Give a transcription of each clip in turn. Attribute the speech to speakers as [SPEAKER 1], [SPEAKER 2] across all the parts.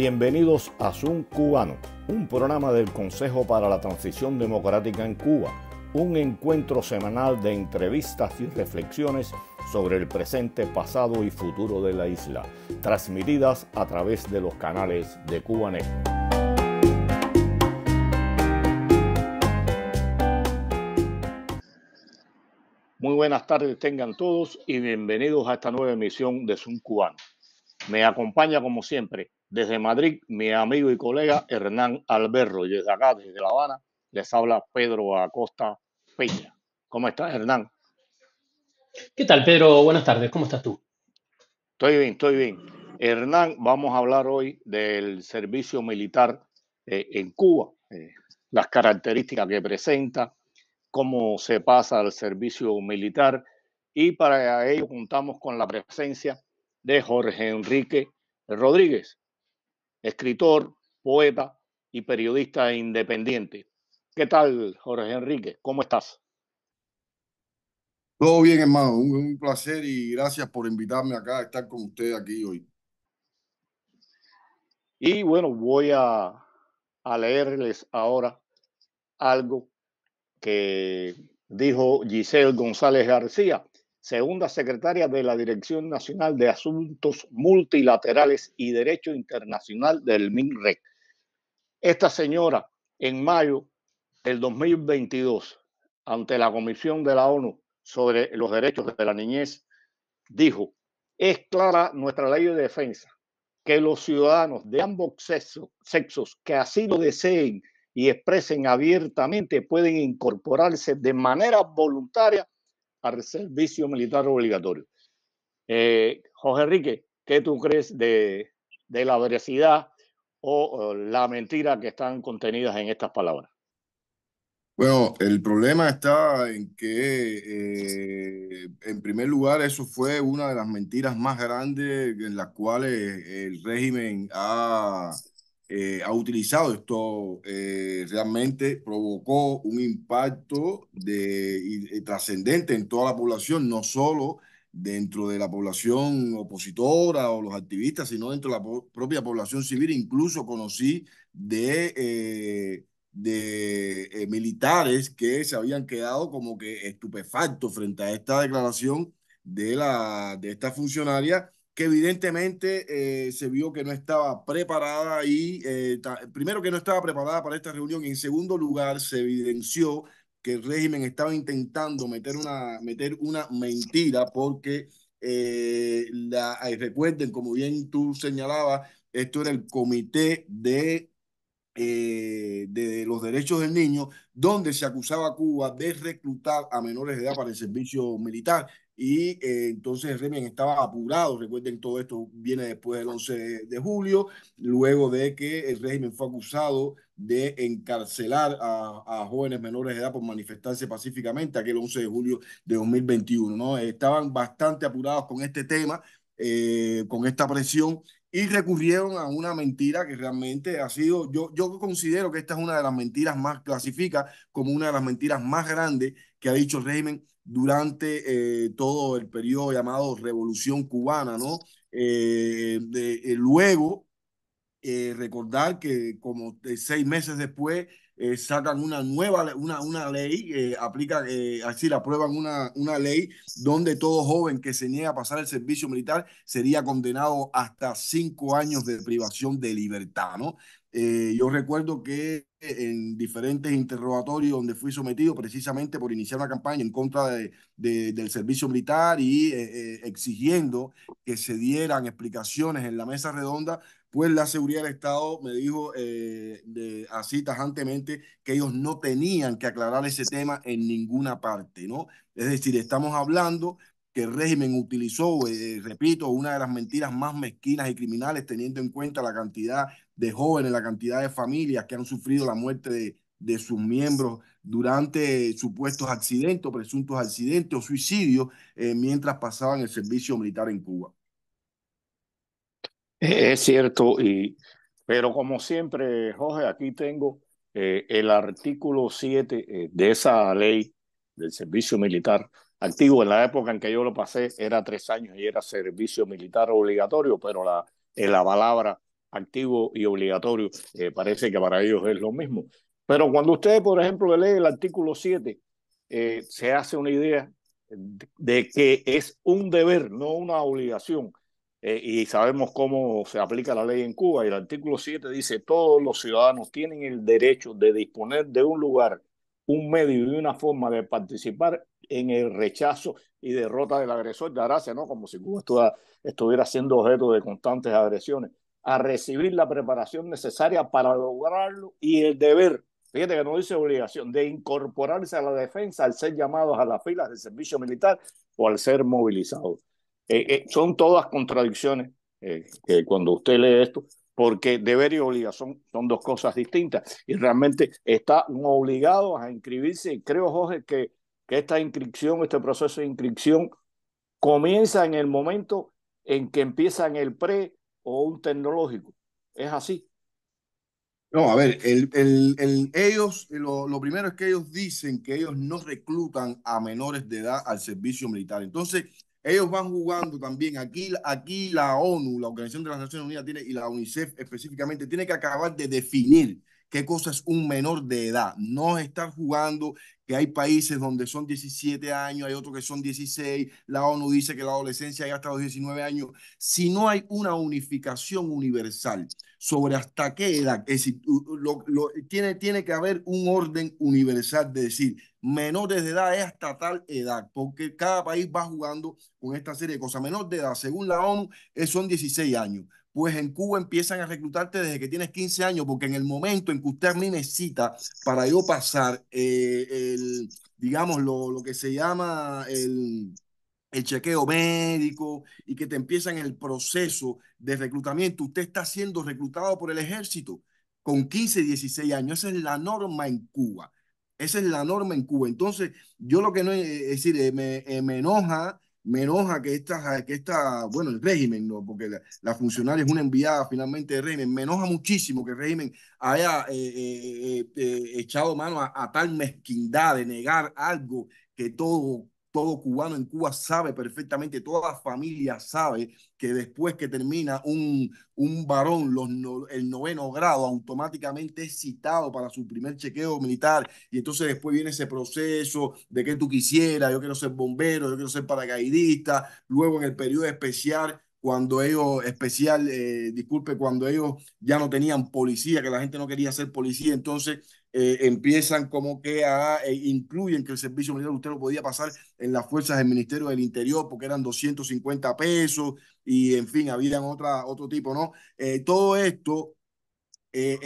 [SPEAKER 1] Bienvenidos a Zoom Cubano, un programa del Consejo para la Transición Democrática en Cuba, un encuentro semanal de entrevistas y reflexiones sobre el presente, pasado y futuro de la isla, transmitidas a través de los canales de Cubanet. Muy buenas tardes tengan todos y bienvenidos a esta nueva emisión de Zoom Cubano. Me acompaña como siempre desde Madrid mi amigo y colega Hernán Alberro, y desde acá, desde La Habana, les habla Pedro Acosta Peña. ¿Cómo estás, Hernán?
[SPEAKER 2] ¿Qué tal, Pedro? Buenas tardes, ¿cómo estás tú?
[SPEAKER 1] Estoy bien, estoy bien. Hernán, vamos a hablar hoy del servicio militar en Cuba, las características que presenta, cómo se pasa al servicio militar, y para ello contamos con la presencia de Jorge Enrique Rodríguez, escritor, poeta y periodista independiente. ¿Qué tal, Jorge Enrique? ¿Cómo estás?
[SPEAKER 3] Todo bien, hermano. Un placer y gracias por invitarme acá a estar con usted aquí hoy.
[SPEAKER 1] Y bueno, voy a leerles ahora algo que dijo Giselle González García, segunda secretaria de la Dirección Nacional de Asuntos Multilaterales y Derecho Internacional del MINREC. Esta señora, en mayo del 2022, ante la Comisión de la ONU sobre los Derechos de la Niñez, dijo: es clara nuestra ley de defensa, que los ciudadanos de ambos sexos que así lo deseen y expresen abiertamente pueden incorporarse de manera voluntaria al servicio militar obligatorio. José Enrique, ¿qué tú crees de la veracidad o la mentira que están contenidas en estas palabras?
[SPEAKER 3] Bueno, el problema está en que, en primer lugar, eso fue una de las mentiras más grandes en las cuales el régimen ha utilizado. Esto realmente provocó un impacto trascendente en toda la población, no solo dentro de la población opositora o los activistas, sino dentro de la propia población civil. Incluso conocí de militares que se habían quedado como que estupefactos frente a esta declaración de esta funcionaria, que evidentemente se vio que no estaba preparada y primero que no estaba preparada para esta reunión, y en segundo lugar se evidenció que el régimen estaba intentando meter una mentira porque recuerden, como bien tú señalabas, esto era el comité de los derechos del niño, donde se acusaba a Cuba de reclutar a menores de edad para el servicio militar. Y entonces el régimen estaba apurado. Recuerden, todo esto viene después del 11 de julio, luego de que el régimen fue acusado de encarcelar a jóvenes menores de edad por manifestarse pacíficamente aquel 11 de julio de 2021, ¿no? Estaban bastante apurados con este tema, con esta presión, y recurrieron a una mentira que realmente ha sido, yo considero que esta es una de las mentiras más, clasifica como una de las mentiras más grandes que ha dicho el régimen durante todo el periodo llamado Revolución Cubana, ¿no? Luego, recordar que como 6 meses después sacan una ley, así la aprueban una ley donde todo joven que se niega a pasar el servicio militar sería condenado hasta 5 años de privación de libertad, ¿no? Yo recuerdo que en diferentes interrogatorios donde fui sometido precisamente por iniciar una campaña en contra del servicio militar y exigiendo que se dieran explicaciones en la mesa redonda, pues la seguridad del Estado me dijo así tajantemente que ellos no tenían que aclarar ese tema en ninguna parte, ¿no? Es decir, estamos hablando que el régimen utilizó, repito, una de las mentiras más mezquinas y criminales, teniendo en cuenta la cantidad de jóvenes, la cantidad de familias que han sufrido la muerte de sus miembros durante supuestos accidentes, presuntos accidentes o suicidios mientras pasaban el servicio militar en Cuba.
[SPEAKER 1] Es cierto, pero como siempre, Jorge, aquí tengo el artículo 7 de esa ley del servicio militar activo. En la época en que yo lo pasé era 3 años y era servicio militar obligatorio, pero la palabra activo y obligatorio, parece que para ellos es lo mismo. Pero cuando usted, por ejemplo, lee el artículo 7, se hace una idea de que es un deber, no una obligación. Y sabemos cómo se aplica la ley en Cuba. Y el artículo 7 dice: todos los ciudadanos tienen el derecho de disponer de un lugar, un medio y una forma de participar en el rechazo y derrota del agresor, de Aracia, ¿no? Como si Cuba estuviera siendo objeto de constantes agresiones, a recibir la preparación necesaria para lograrlo, y el deber, fíjate que no dice obligación, de incorporarse a la defensa al ser llamados a las filas del servicio militar o al ser movilizados. Son todas contradicciones cuando usted lee esto, porque deber y obligación son dos cosas distintas, y realmente están obligados a inscribirse. Y creo, Jorge, que esta inscripción, este proceso de inscripción, comienza en el momento en que empiezan el pre o un tecnológico. ¿Es así?
[SPEAKER 3] No, a ver, ellos, lo primero es que ellos dicen que ellos no reclutan a menores de edad al servicio militar. Entonces, ellos van jugando también. Aquí la ONU, la Organización de las Naciones Unidas, y la UNICEF específicamente, tiene que acabar de definir qué cosa es un menor de edad. No estar jugando que hay países donde son 17 años, hay otros que son 16. La ONU dice que la adolescencia ya hasta los 19 años. Si no hay una unificación universal sobre hasta qué edad, es decir, tiene que haber un orden universal de decir, menores de edad es hasta tal edad, porque cada país va jugando con esta serie de cosas. Menor de edad, según la ONU, son 16 años. Pues en Cuba empiezan a reclutarte desde que tienes 15 años, porque en el momento en que usted a mí me cita para yo pasar digamos, lo que se llama el chequeo médico y que te empiezan el proceso de reclutamiento. Usted está siendo reclutado por el ejército con 15, 16 años. Esa es la norma en Cuba. Esa es la norma en Cuba. Entonces, yo lo que no es decir, me enoja bueno, el régimen, ¿no? Porque la funcionaria es una enviada finalmente del régimen. Me enoja muchísimo que el régimen haya echado mano a tal mezquindad de negar algo que todo cubano en Cuba sabe perfectamente, toda familia sabe que después que termina un varón el noveno grado, automáticamente es citado para su primer chequeo militar, y entonces después viene ese proceso de que tú quisieras, yo quiero ser bombero, yo quiero ser paracaidista, luego en el periodo especial, disculpe, cuando ellos ya no tenían policía, que la gente no quería ser policía, entonces empiezan como que incluyen que el servicio militar usted lo podía pasar en las fuerzas del Ministerio del Interior porque eran 250 pesos y en fin, habían otro tipo, ¿no? Todo esto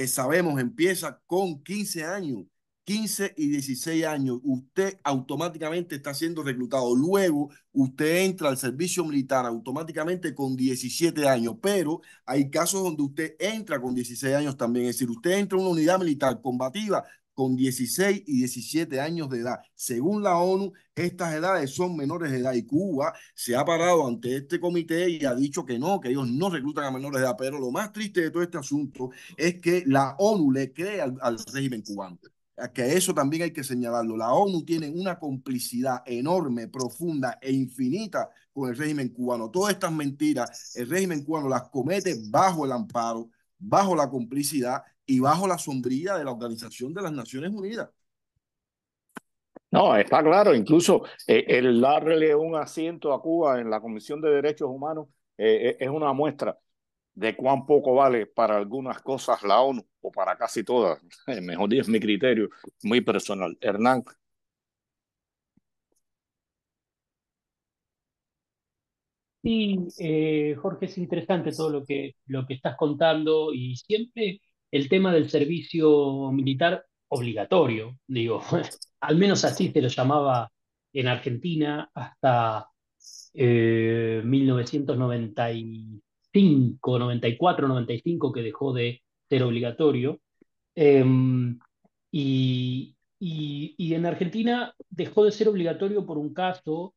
[SPEAKER 3] sabemos, empieza con 15 años, 15 y 16 años, usted automáticamente está siendo reclutado. Luego, usted entra al servicio militar automáticamente con 17 años, pero hay casos donde usted entra con 16 años también. Es decir, usted entra a una unidad militar combativa con 16 y 17 años de edad. Según la ONU, estas edades son menores de edad y Cuba se ha parado ante este comité y ha dicho que no, que ellos no reclutan a menores de edad. Pero lo más triste de todo este asunto es que la ONU le cree al régimen cubano. Que eso también hay que señalarlo. La ONU tiene una complicidad enorme, profunda e infinita con el régimen cubano. Todas estas mentiras, el régimen cubano las comete bajo el amparo, bajo la complicidad y bajo la sombrilla de la Organización de las Naciones Unidas.
[SPEAKER 1] No, está claro. Incluso el darle un asiento a Cuba en la Comisión de Derechos Humanos es una muestra de cuán poco vale para algunas cosas la ONU, o para casi todas. Mejor dicho, es mi criterio muy personal. Hernán.
[SPEAKER 2] Sí, Jorge, es interesante todo lo que estás contando y siempre el tema del servicio militar obligatorio, digo, al menos así se lo llamaba en Argentina hasta 1995, 94, 95, que dejó de ser obligatorio. Eh, y en Argentina dejó de ser obligatorio por un caso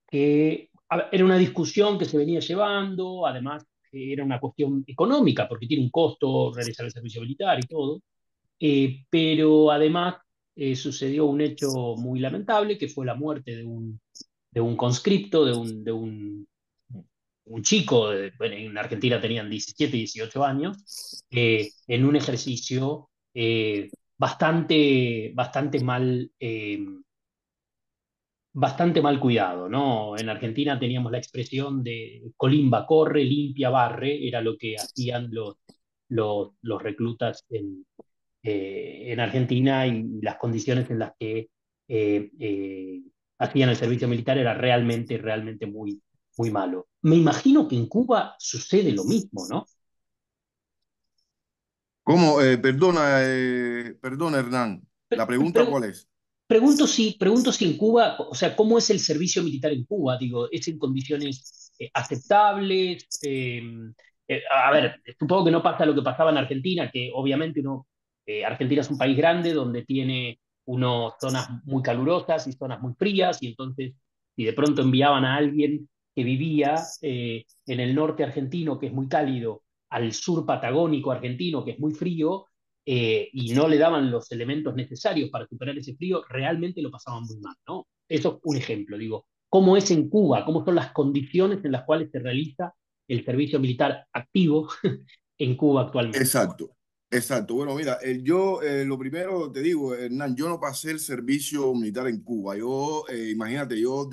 [SPEAKER 2] que era una discusión que se venía llevando, además era una cuestión económica, porque tiene un costo realizar el servicio militar y todo, pero además sucedió un hecho muy lamentable, que fue la muerte de un conscripto, un chico, bueno, en Argentina tenían 17, 18 años, en un ejercicio bastante mal cuidado, ¿no? En Argentina teníamos la expresión de colimba corre, limpia barre, era lo que hacían los reclutas en Argentina, y las condiciones en las que hacían el servicio militar era realmente muy malo. Me imagino que en Cuba sucede lo mismo, ¿no?
[SPEAKER 3] ¿Cómo? Perdona, Hernán. ¿La pregunta
[SPEAKER 2] Pre-
[SPEAKER 3] cuál es?
[SPEAKER 2] pregunto si en Cuba, o sea, ¿cómo es el servicio militar en Cuba? Digo, ¿es en condiciones aceptables? A ver, supongo que no pasa lo que pasaba en Argentina, que obviamente Argentina es un país grande donde tiene zonas muy calurosas y zonas muy frías, y entonces, si de pronto enviaban a alguien que vivía en el norte argentino, que es muy cálido, al sur patagónico argentino, que es muy frío, y no le daban los elementos necesarios para superar ese frío, realmente lo pasaban muy mal, ¿no? Eso es un ejemplo, digo. ¿Cómo es en Cuba? ¿Cómo son las condiciones en las cuales se realiza el servicio militar activo en Cuba actualmente?
[SPEAKER 3] Exacto, exacto. Bueno, mira, yo lo primero te digo, Hernán, yo no pasé el servicio militar en Cuba. Yo, imagínate, yo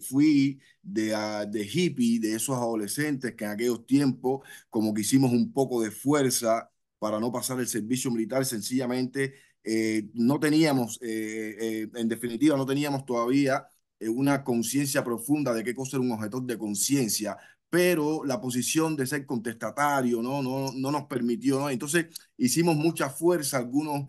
[SPEAKER 3] fui de hippie, de esos adolescentes que en aquellos tiempos como que hicimos un poco de fuerza para no pasar el servicio militar, sencillamente no teníamos, en definitiva, no teníamos todavía una conciencia profunda de qué cosa era un objeto de conciencia, pero la posición de ser contestatario no nos permitió, ¿no? Entonces hicimos mucha fuerza, algunos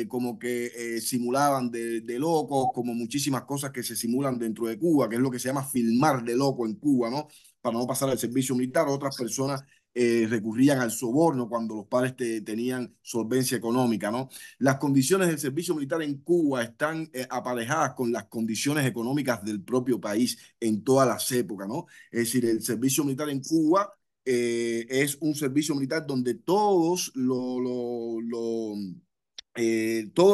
[SPEAKER 3] como que simulaban de locos, como muchísimas cosas que se simulan dentro de Cuba, que es lo que se llama filmar de loco en Cuba, ¿no? Para no pasar al servicio militar. Otras personas recurrían al soborno cuando los padres tenían solvencia económica, ¿no? Las condiciones del servicio militar en Cuba están aparejadas con las condiciones económicas del propio país en todas las épocas, ¿no? Es decir, el servicio militar en Cuba es un servicio militar donde todos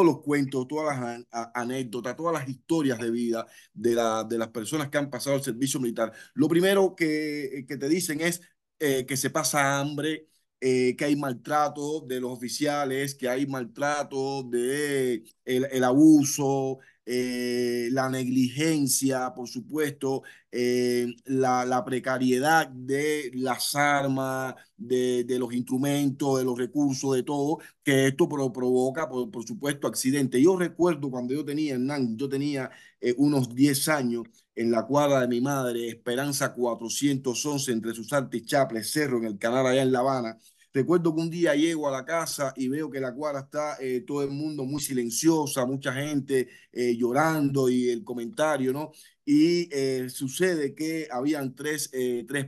[SPEAKER 3] los cuentos, todas las anécdotas, todas las historias de vida de las personas que han pasado el servicio militar, lo primero que te dicen es que se pasa hambre, que hay maltrato de los oficiales, que hay maltrato de el abuso, la negligencia, por supuesto, la precariedad de las armas, de los instrumentos, de los recursos, de todo, que esto provoca, por supuesto, accidentes. Yo recuerdo cuando yo tenía, Hernán, yo tenía unos 10 años en la cuadra de mi madre, Esperanza 411, entre Susarte y Chaples, Cerro, en el canal allá en La Habana. Recuerdo que un día llego a la casa y veo que la cuadra está todo el mundo muy silenciosa, mucha gente llorando y el comentario, ¿no? Y sucede que habían tres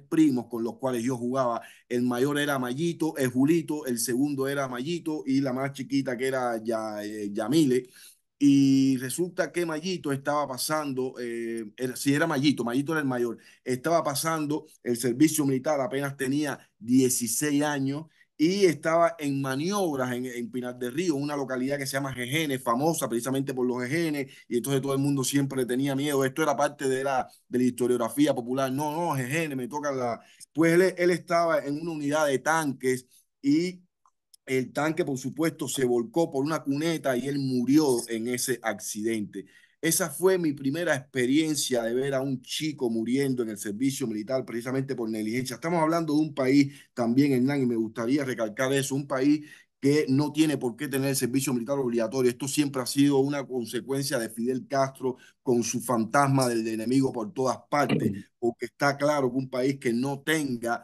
[SPEAKER 3] primos con los cuales yo jugaba. El mayor era Mayito, Julito, el segundo era Mayito y la más chiquita que era Yamile. Y resulta que Mayito estaba pasando, si era Mayito, Mayito era el mayor, estaba pasando el servicio militar, apenas tenía 16 años y estaba en maniobras en Pinar del Río, una localidad que se llama Jejenes, famosa precisamente por los jejenes, y entonces todo el mundo siempre tenía miedo. Esto era parte de la historiografía popular. No, no, Jejenes, me toca la... Pues él estaba en una unidad de tanques y el tanque, por supuesto, se volcó por una cuneta y él murió en ese accidente. Esa fue mi primera experiencia de ver a un chico muriendo en el servicio militar precisamente por negligencia. Estamos hablando de un país también, Hernán, y me gustaría recalcar eso, un país que no tiene por qué tener el servicio militar obligatorio. Esto siempre ha sido una consecuencia de Fidel Castro con su fantasma del enemigo por todas partes, porque está claro que un país que no tenga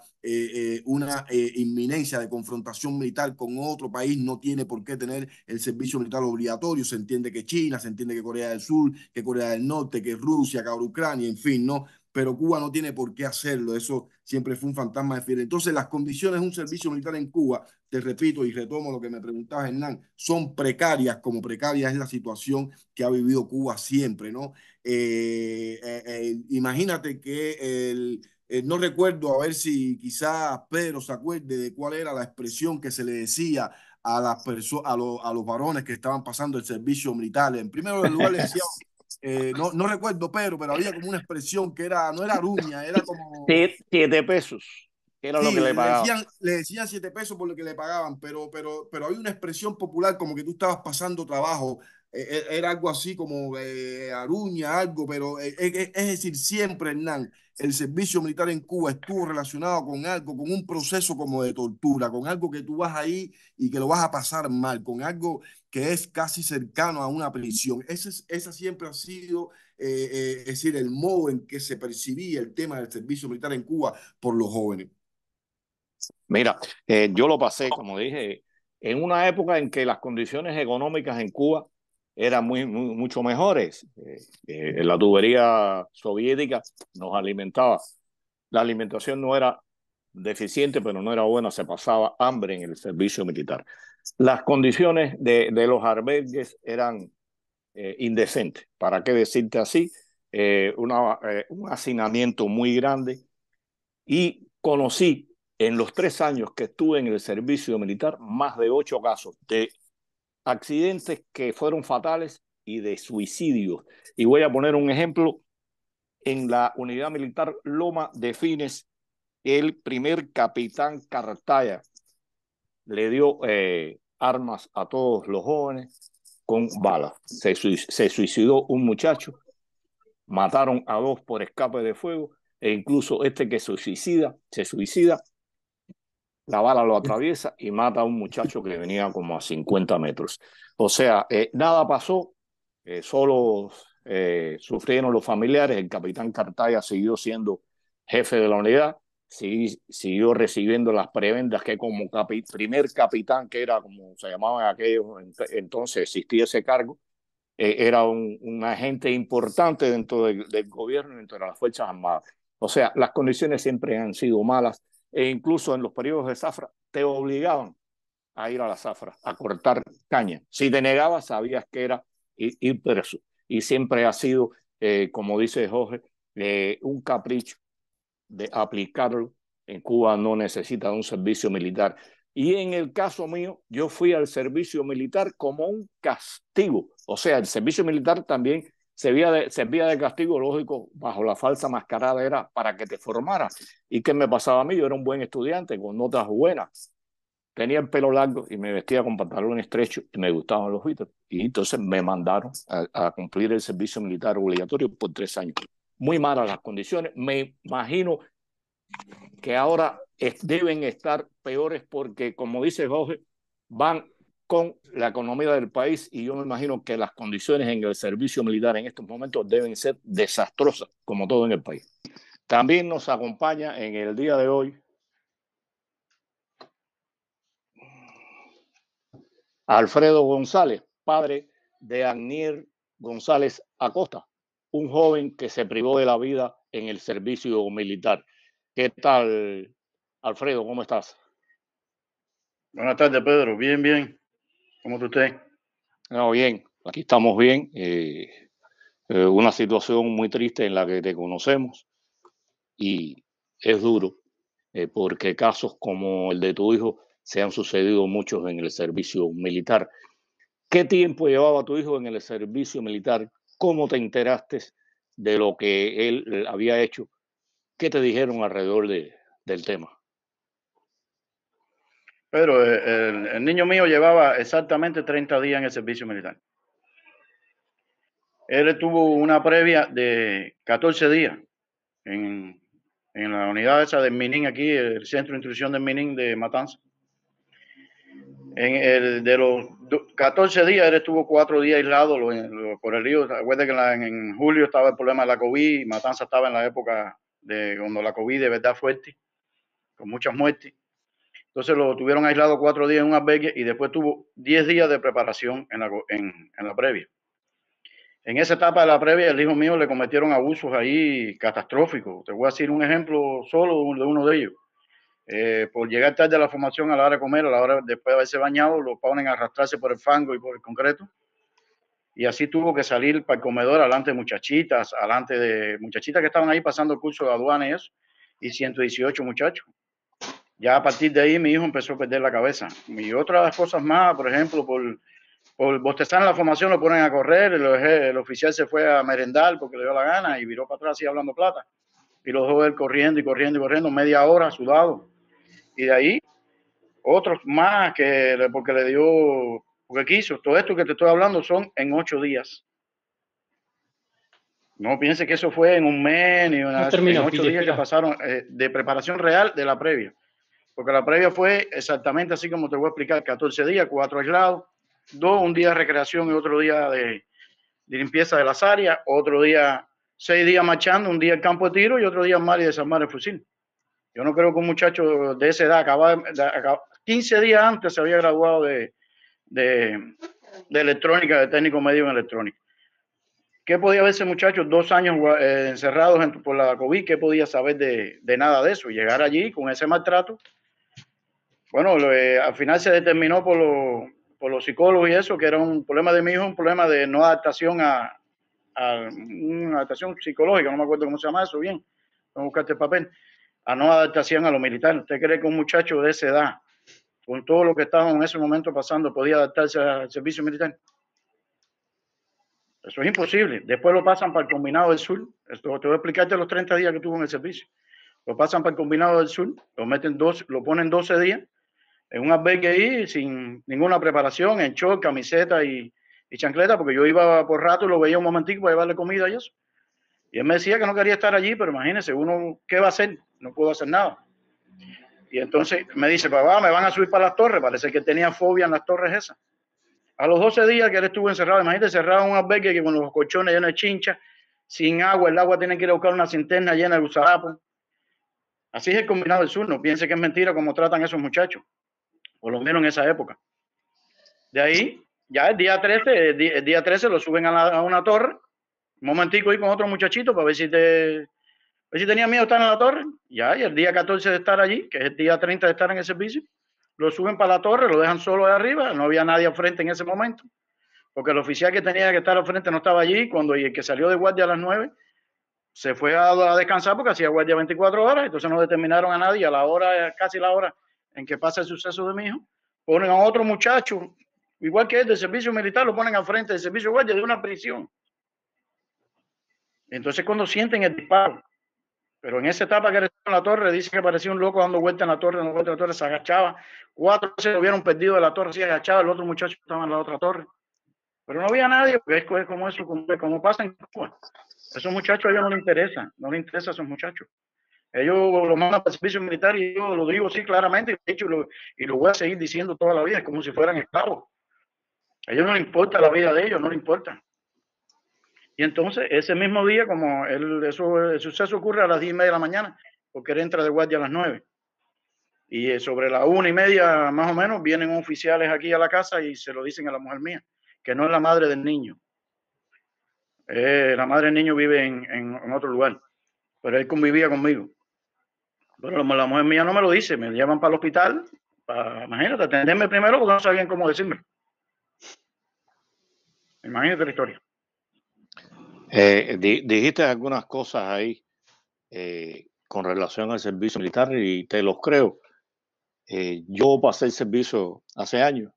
[SPEAKER 3] una inminencia de confrontación militar con otro país no tiene por qué tener el servicio militar obligatorio. Se entiende que China, se entiende que Corea del Sur, que Corea del Norte, que Rusia, que Ucrania, en fin, ¿no? Pero Cuba no tiene por qué hacerlo. Eso siempre fue un fantasma de Fidel. Entonces, las condiciones de un servicio militar en Cuba, te repito y retomo lo que me preguntabas, Hernán, son precarias, como precaria es la situación que ha vivido Cuba siempre, ¿no? Imagínate que no recuerdo, a ver si quizás Pedro se acuerde de cuál era la expresión que se le decía a los varones que estaban pasando el servicio militar. En primer lugar, le decían no recuerdo, pero había como una expresión que era, no era aruña, era como,
[SPEAKER 1] 7 pesos, que era lo que
[SPEAKER 3] sí,
[SPEAKER 1] le pagaban.
[SPEAKER 3] le decían 7 pesos por lo que le pagaban, pero había una expresión popular como que tú estabas pasando trabajo, era algo así como aruña, algo, pero es decir, siempre, Hernán, el servicio militar en Cuba estuvo relacionado con algo, con un proceso como de tortura, con algo que tú vas ahí y que lo vas a pasar mal, con algo que es casi cercano a una prisión. Esa siempre ha sido, es decir, el modo en que se percibía el tema del servicio militar en Cuba por los jóvenes.
[SPEAKER 1] Mira, yo lo pasé, como dije, en una época en que las condiciones económicas en Cuba eran mucho mejores. La tubería soviética nos alimentaba. La alimentación no era deficiente, pero no era buena, se pasaba hambre en el servicio militar. Las condiciones de los albergues eran indecentes, ¿para qué decirte así? Un hacinamiento muy grande y conocí en los 3 años que estuve en el servicio militar más de 8 casos de accidentes que fueron fatales y de suicidios. Y voy a poner un ejemplo. En la unidad militar Loma de Fines, el primer capitán Cartaya le dio armas a todos los jóvenes con balas. Se suicidó un muchacho, mataron a 2 por escape de fuego e incluso este que se suicida, la bala lo atraviesa y mata a un muchacho que venía como a 50 metros. O sea, nada pasó, solo sufrieron los familiares. El capitán Cartaya siguió siendo jefe de la unidad, siguió recibiendo las prebendas que como primer capitán, que era como se llamaba en aquellos entonces, existía ese cargo, era un agente importante dentro del gobierno y dentro de las Fuerzas Armadas. O sea, las condiciones siempre han sido malas e incluso en los periodos de zafra te obligaban a ir a la zafra, a cortar caña. Si te negabas, sabías que era ir preso. Y siempre ha sido, como dice Jorge, un capricho de aplicarlo. En Cuba no necesita un servicio militar. Y en el caso mío, yo fui al servicio militar como un castigo. O sea, el servicio militar también servía de castigo, lógico, bajo la falsa mascarada, era para que te formaras. ¿Y qué me pasaba a mí? Yo era un buen estudiante, con notas buenas. Tenía el pelo largo y me vestía con pantalones estrechos y me gustaban los Beatles. Y entonces me mandaron a cumplir el servicio militar obligatorio por 3 años. Muy malas las condiciones. Me imagino que ahora deben estar peores porque, como dice Jorge, van con la economía del país y yo me imagino que las condiciones en el servicio militar en estos momentos deben ser desastrosas, como todo en el país. También nos acompaña en el día de hoy Alfredo González, padre de Agnier González Acosta, un joven que se privó de la vida en el servicio militar. ¿Qué tal, Alfredo? ¿Cómo estás?
[SPEAKER 4] Buenas tardes, Pedro. Bien, bien. ¿Cómo está usted?
[SPEAKER 1] No, bien, aquí estamos bien. Una situación muy triste en la que te conocemos y es duro porque casos como el de tu hijo se han sucedido muchos en el servicio militar. ¿Qué tiempo llevaba tu hijo en el servicio militar? ¿Cómo te enteraste de lo que él había hecho? ¿Qué te dijeron alrededor del tema?
[SPEAKER 4] Pedro, el niño mío llevaba exactamente 30 días en el servicio militar. Él tuvo una previa de 14 días en la unidad esa del MININ aquí, el Centro de Instrucción del MININ de Matanza. De los 14 días, él estuvo 4 días aislado por el río. Recuerda que en julio estaba el problema de la COVID y Matanza estaba en la época de cuando la COVID de verdad fuerte, con muchas muertes. Entonces lo tuvieron aislado 4 días en un albergue y después tuvo 10 días de preparación en la previa. En esa etapa de la previa, el hijo mío le cometieron abusos ahí catastróficos. Te voy a decir un ejemplo solo de uno de ellos. Por llegar tarde a la formación a la hora de comer, a la hora después de haberse bañado, lo ponen a arrastrarse por el fango y por el concreto. Y así tuvo que salir para el comedor alante de muchachitas que estaban ahí pasando el curso de aduana y eso, y 118 muchachos. Ya a partir de ahí mi hijo empezó a perder la cabeza. Y otras cosas más, por ejemplo, por por bostezar en la formación lo ponen a correr, el oficial se fue a merendar porque le dio la gana y viró para atrás así hablando plata. Y lo dejó él corriendo y corriendo y corriendo, media hora sudado. Y de ahí, otros más porque le dio, porque quiso. Todo esto que te estoy hablando son en 8 días. No piense que eso fue en un mes ni una, en 8 días que pasaron de preparación real de la previa. Porque la previa fue exactamente así como te voy a explicar, 14 días, 4 aislados, 2, un día de recreación y otro día de limpieza de las áreas, otro día 6 días marchando, un día en campo de tiro y otro día armar y desarmar el fusil. Yo no creo que un muchacho de esa edad, 15 días antes se había graduado de electrónica, de técnico medio en electrónica. ¿Qué podía ver ese muchacho 2 años encerrados por la COVID? ¿Qué podía saber de nada de eso? Llegar allí con ese maltrato. Bueno, al final se determinó por los psicólogos y eso, que era un problema de mi hijo, un problema de no adaptación a una adaptación psicológica, no me acuerdo cómo se llama eso bien, vamos a buscarte el papel, a no adaptación a lo militar. ¿Usted cree que un muchacho de esa edad, con todo lo que estaba en ese momento pasando, podía adaptarse al servicio militar? Eso es imposible. Después lo pasan para el combinado del sur. Esto te voy a explicarte los 30 días que tuvo en el servicio. Lo pasan para el combinado del sur, lo ponen 12 días en un albergue ahí sin ninguna preparación, en short, camiseta y chancleta, porque yo iba por rato y lo veía un momentico para llevarle comida y eso. Y él me decía que no quería estar allí, pero imagínese, uno, ¿qué va a hacer? No puedo hacer nada. Y entonces me dice, papá, me van a subir para las torres. Parece que tenía fobia en las torres esas. A los 12 días que él estuvo encerrado, imagínate, cerrado en un albergue que con los colchones llenos de chincha, sin agua, el agua tiene que ir a buscar una cisterna llena de gusarapos. Así es el combinado del sur. No piense que es mentira cómo tratan a esos muchachos, por lo menos en esa época. De ahí, ya el día 13 lo suben a una torre, un momentico ahí con otro muchachito para ver si tenía miedo de estar en la torre. Ya, y el día 14 de estar allí, que es el día 30 de estar en el servicio, lo suben para la torre, lo dejan solo de arriba, no había nadie al frente en ese momento, porque el oficial que tenía que estar al frente no estaba allí, y el que salió de guardia a las 9 se fue a descansar porque hacía guardia 24 horas, entonces no determinaron a nadie a la hora, casi la hora en que pasa el suceso de mi hijo, ponen a otro muchacho, igual que él del servicio militar, lo ponen al frente del servicio de guardia de una prisión. Entonces cuando sienten el disparo, pero en esa etapa que él estaba en la torre, dice que parecía un loco dando vueltas en la torre, se agachaba, 4 se lo hubieron perdido de la torre, se agachaba, el otro muchacho estaba en la otra torre. Pero no había nadie, porque es como eso, como pasa en Cuba. Esos muchachos a ellos no les interesa a esos muchachos. Ellos lo mandan para el servicio militar y yo lo digo así claramente, de hecho, y lo voy a seguir diciendo toda la vida, es como si fueran esclavos. A ellos no les importa la vida de ellos, no les importa. Y entonces, ese mismo día, como el suceso ocurre a las 10:30 de la mañana, porque él entra de guardia a las 9. Y sobre las 1:30, más o menos, vienen oficiales aquí a la casa y se lo dicen a la mujer mía, que no es la madre del niño. La madre del niño vive en otro lugar, pero él convivía conmigo. Pero la mujer mía no me lo dice, me llaman para el hospital, imagínate, atenderme primero porque no sabían cómo decirme. Imagínate la historia.
[SPEAKER 1] Dijiste algunas cosas ahí con relación al servicio militar y te los creo. Yo pasé el servicio hace años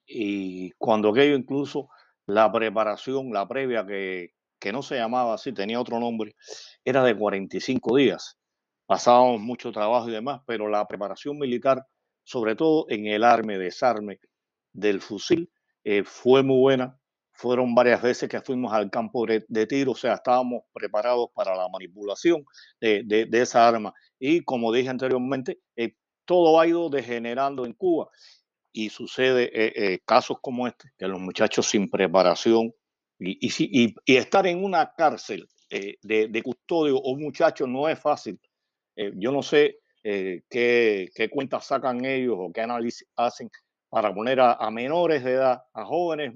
[SPEAKER 1] y cuando aquello incluso la preparación, la previa que no se llamaba así, tenía otro nombre, era de 45 días. Pasábamos mucho trabajo y demás, pero la preparación militar, sobre todo en el arme, desarme del fusil, fue muy buena. Fueron varias veces que fuimos al campo de tiro, o sea, estábamos preparados para la manipulación de esa arma. Y como dije anteriormente, todo ha ido degenerando en Cuba y sucede casos como este, que los muchachos sin preparación y estar en una cárcel de custodio o muchachos no es fácil. Yo no sé qué cuentas sacan ellos o qué análisis hacen para poner a menores de edad, a jóvenes,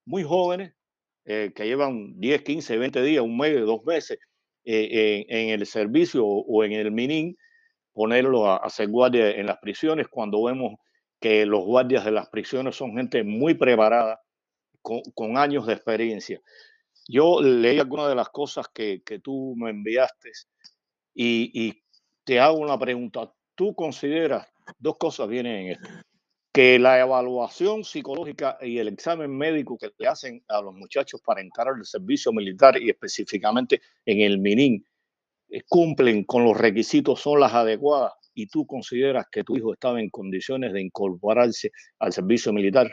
[SPEAKER 1] muy jóvenes, que llevan 10, 15, 20 días, un mes, 2 meses en el servicio o en el MININ, ponerlo a hacer guardia en las prisiones cuando vemos que los guardias de las prisiones son gente muy preparada, con años de experiencia. Yo leí algunas de las cosas que tú me enviaste y te hago una pregunta. ¿Tú consideras, 2 cosas vienen en esto, que la evaluación psicológica y el examen médico que le hacen a los muchachos para entrar al servicio militar y específicamente en el MININ cumplen con los requisitos, son las adecuadas, y tú consideras que tu hijo estaba en condiciones de incorporarse al servicio militar?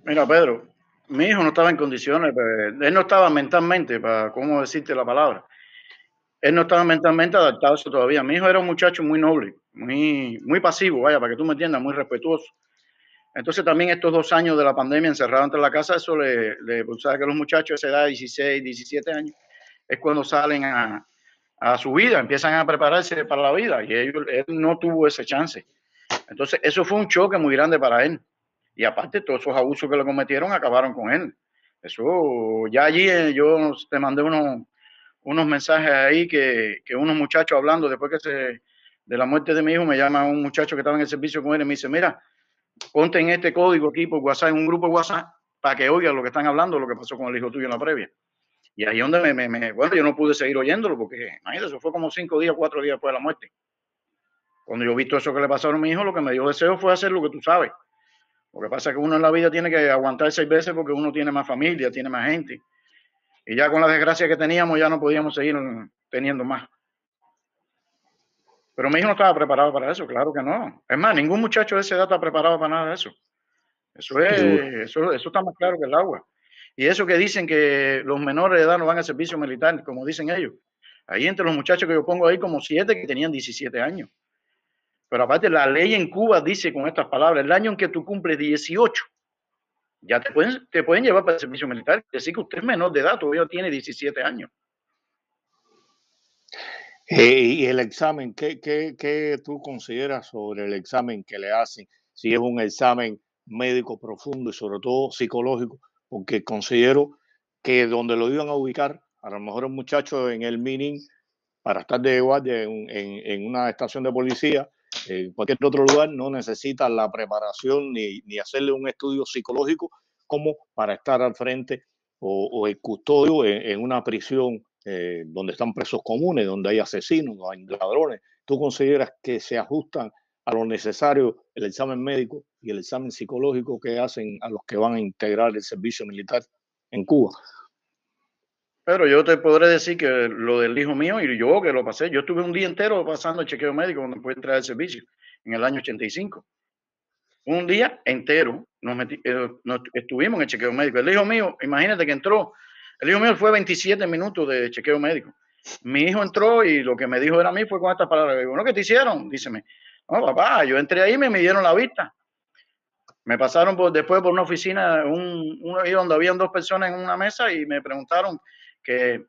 [SPEAKER 4] Mira, Pedro, mi hijo no estaba en condiciones, él no estaba mentalmente, para cómo decirte la palabra, él no estaba mentalmente adaptado a eso todavía. Mi hijo era un muchacho muy noble, muy pasivo, vaya, para que tú me entiendas, muy respetuoso. Entonces también estos 2 años de la pandemia encerrado entre la casa, eso pues, sabes que los muchachos de esa edad, 16, 17 años, es cuando salen a su vida, empiezan a prepararse para la vida, y él no tuvo ese chance. Entonces eso fue un choque muy grande para él. Y aparte, todos esos abusos que le cometieron acabaron con él. Eso, ya allí yo te mandé unos mensajes ahí que unos muchachos hablando después de la muerte de mi hijo, me llama un muchacho que estaba en el servicio con él y me dice, mira, ponte en este código aquí por WhatsApp, en un grupo de WhatsApp, para que oigan lo que están hablando, lo que pasó con el hijo tuyo en la previa. Y ahí es donde bueno, yo no pude seguir oyéndolo porque, imagínate, eso fue como 5 días, 4 días después de la muerte. Cuando yo vi todo eso que le pasaron a mi hijo, lo que me dio deseo fue hacer lo que tú sabes. Lo que pasa es que uno en la vida tiene que aguantar 6 veces porque uno tiene más familia, tiene más gente. Y ya con la desgracia que teníamos, ya no podíamos seguir teniendo más. Pero mi hijo no estaba preparado para eso, claro que no. Es más, ningún muchacho de esa edad está preparado para nada de eso. Eso está más claro que el agua. Y eso que dicen que los menores de edad no van al servicio militar, como dicen ellos. Ahí entre los muchachos que yo pongo ahí, como 7 que tenían 17 años. Pero aparte, la ley en Cuba dice con estas palabras, el año en que tú cumples 18, ya te pueden llevar para el servicio militar. Decir que usted es menor de edad, todavía tiene 17 años.
[SPEAKER 1] Y el examen, ¿qué tú consideras sobre el examen que le hacen? Si es un examen médico profundo y sobre todo psicológico, porque considero que donde lo iban a ubicar, a lo mejor un muchacho en el MININ para estar de guardia en una estación de policía, en cualquier otro lugar, no necesita la preparación ni hacerle un estudio psicológico como para estar al frente o el custodio en una prisión donde están presos comunes, donde hay asesinos, donde hay ladrones. ¿Tú consideras que se ajustan a lo necesario el examen médico y el examen psicológico que hacen a los que van a integrar el servicio militar en Cuba?
[SPEAKER 4] Pero yo te podré decir que lo del hijo mío y yo que lo pasé, yo estuve un día entero pasando el chequeo médico cuando pude entrar al servicio en el año 85. Un día entero nos estuvimos en el chequeo médico. El hijo mío, imagínate que entró, el hijo mío fue 27 minutos de chequeo médico. Mi hijo entró y lo que me dijo era a mí fue con estas palabras. Digo, ¿no? ¿Qué te hicieron? Díceme. No, papá, yo entré ahí y me midieron la vista. Me pasaron después por una oficina, donde habían 2 personas en una mesa y me preguntaron que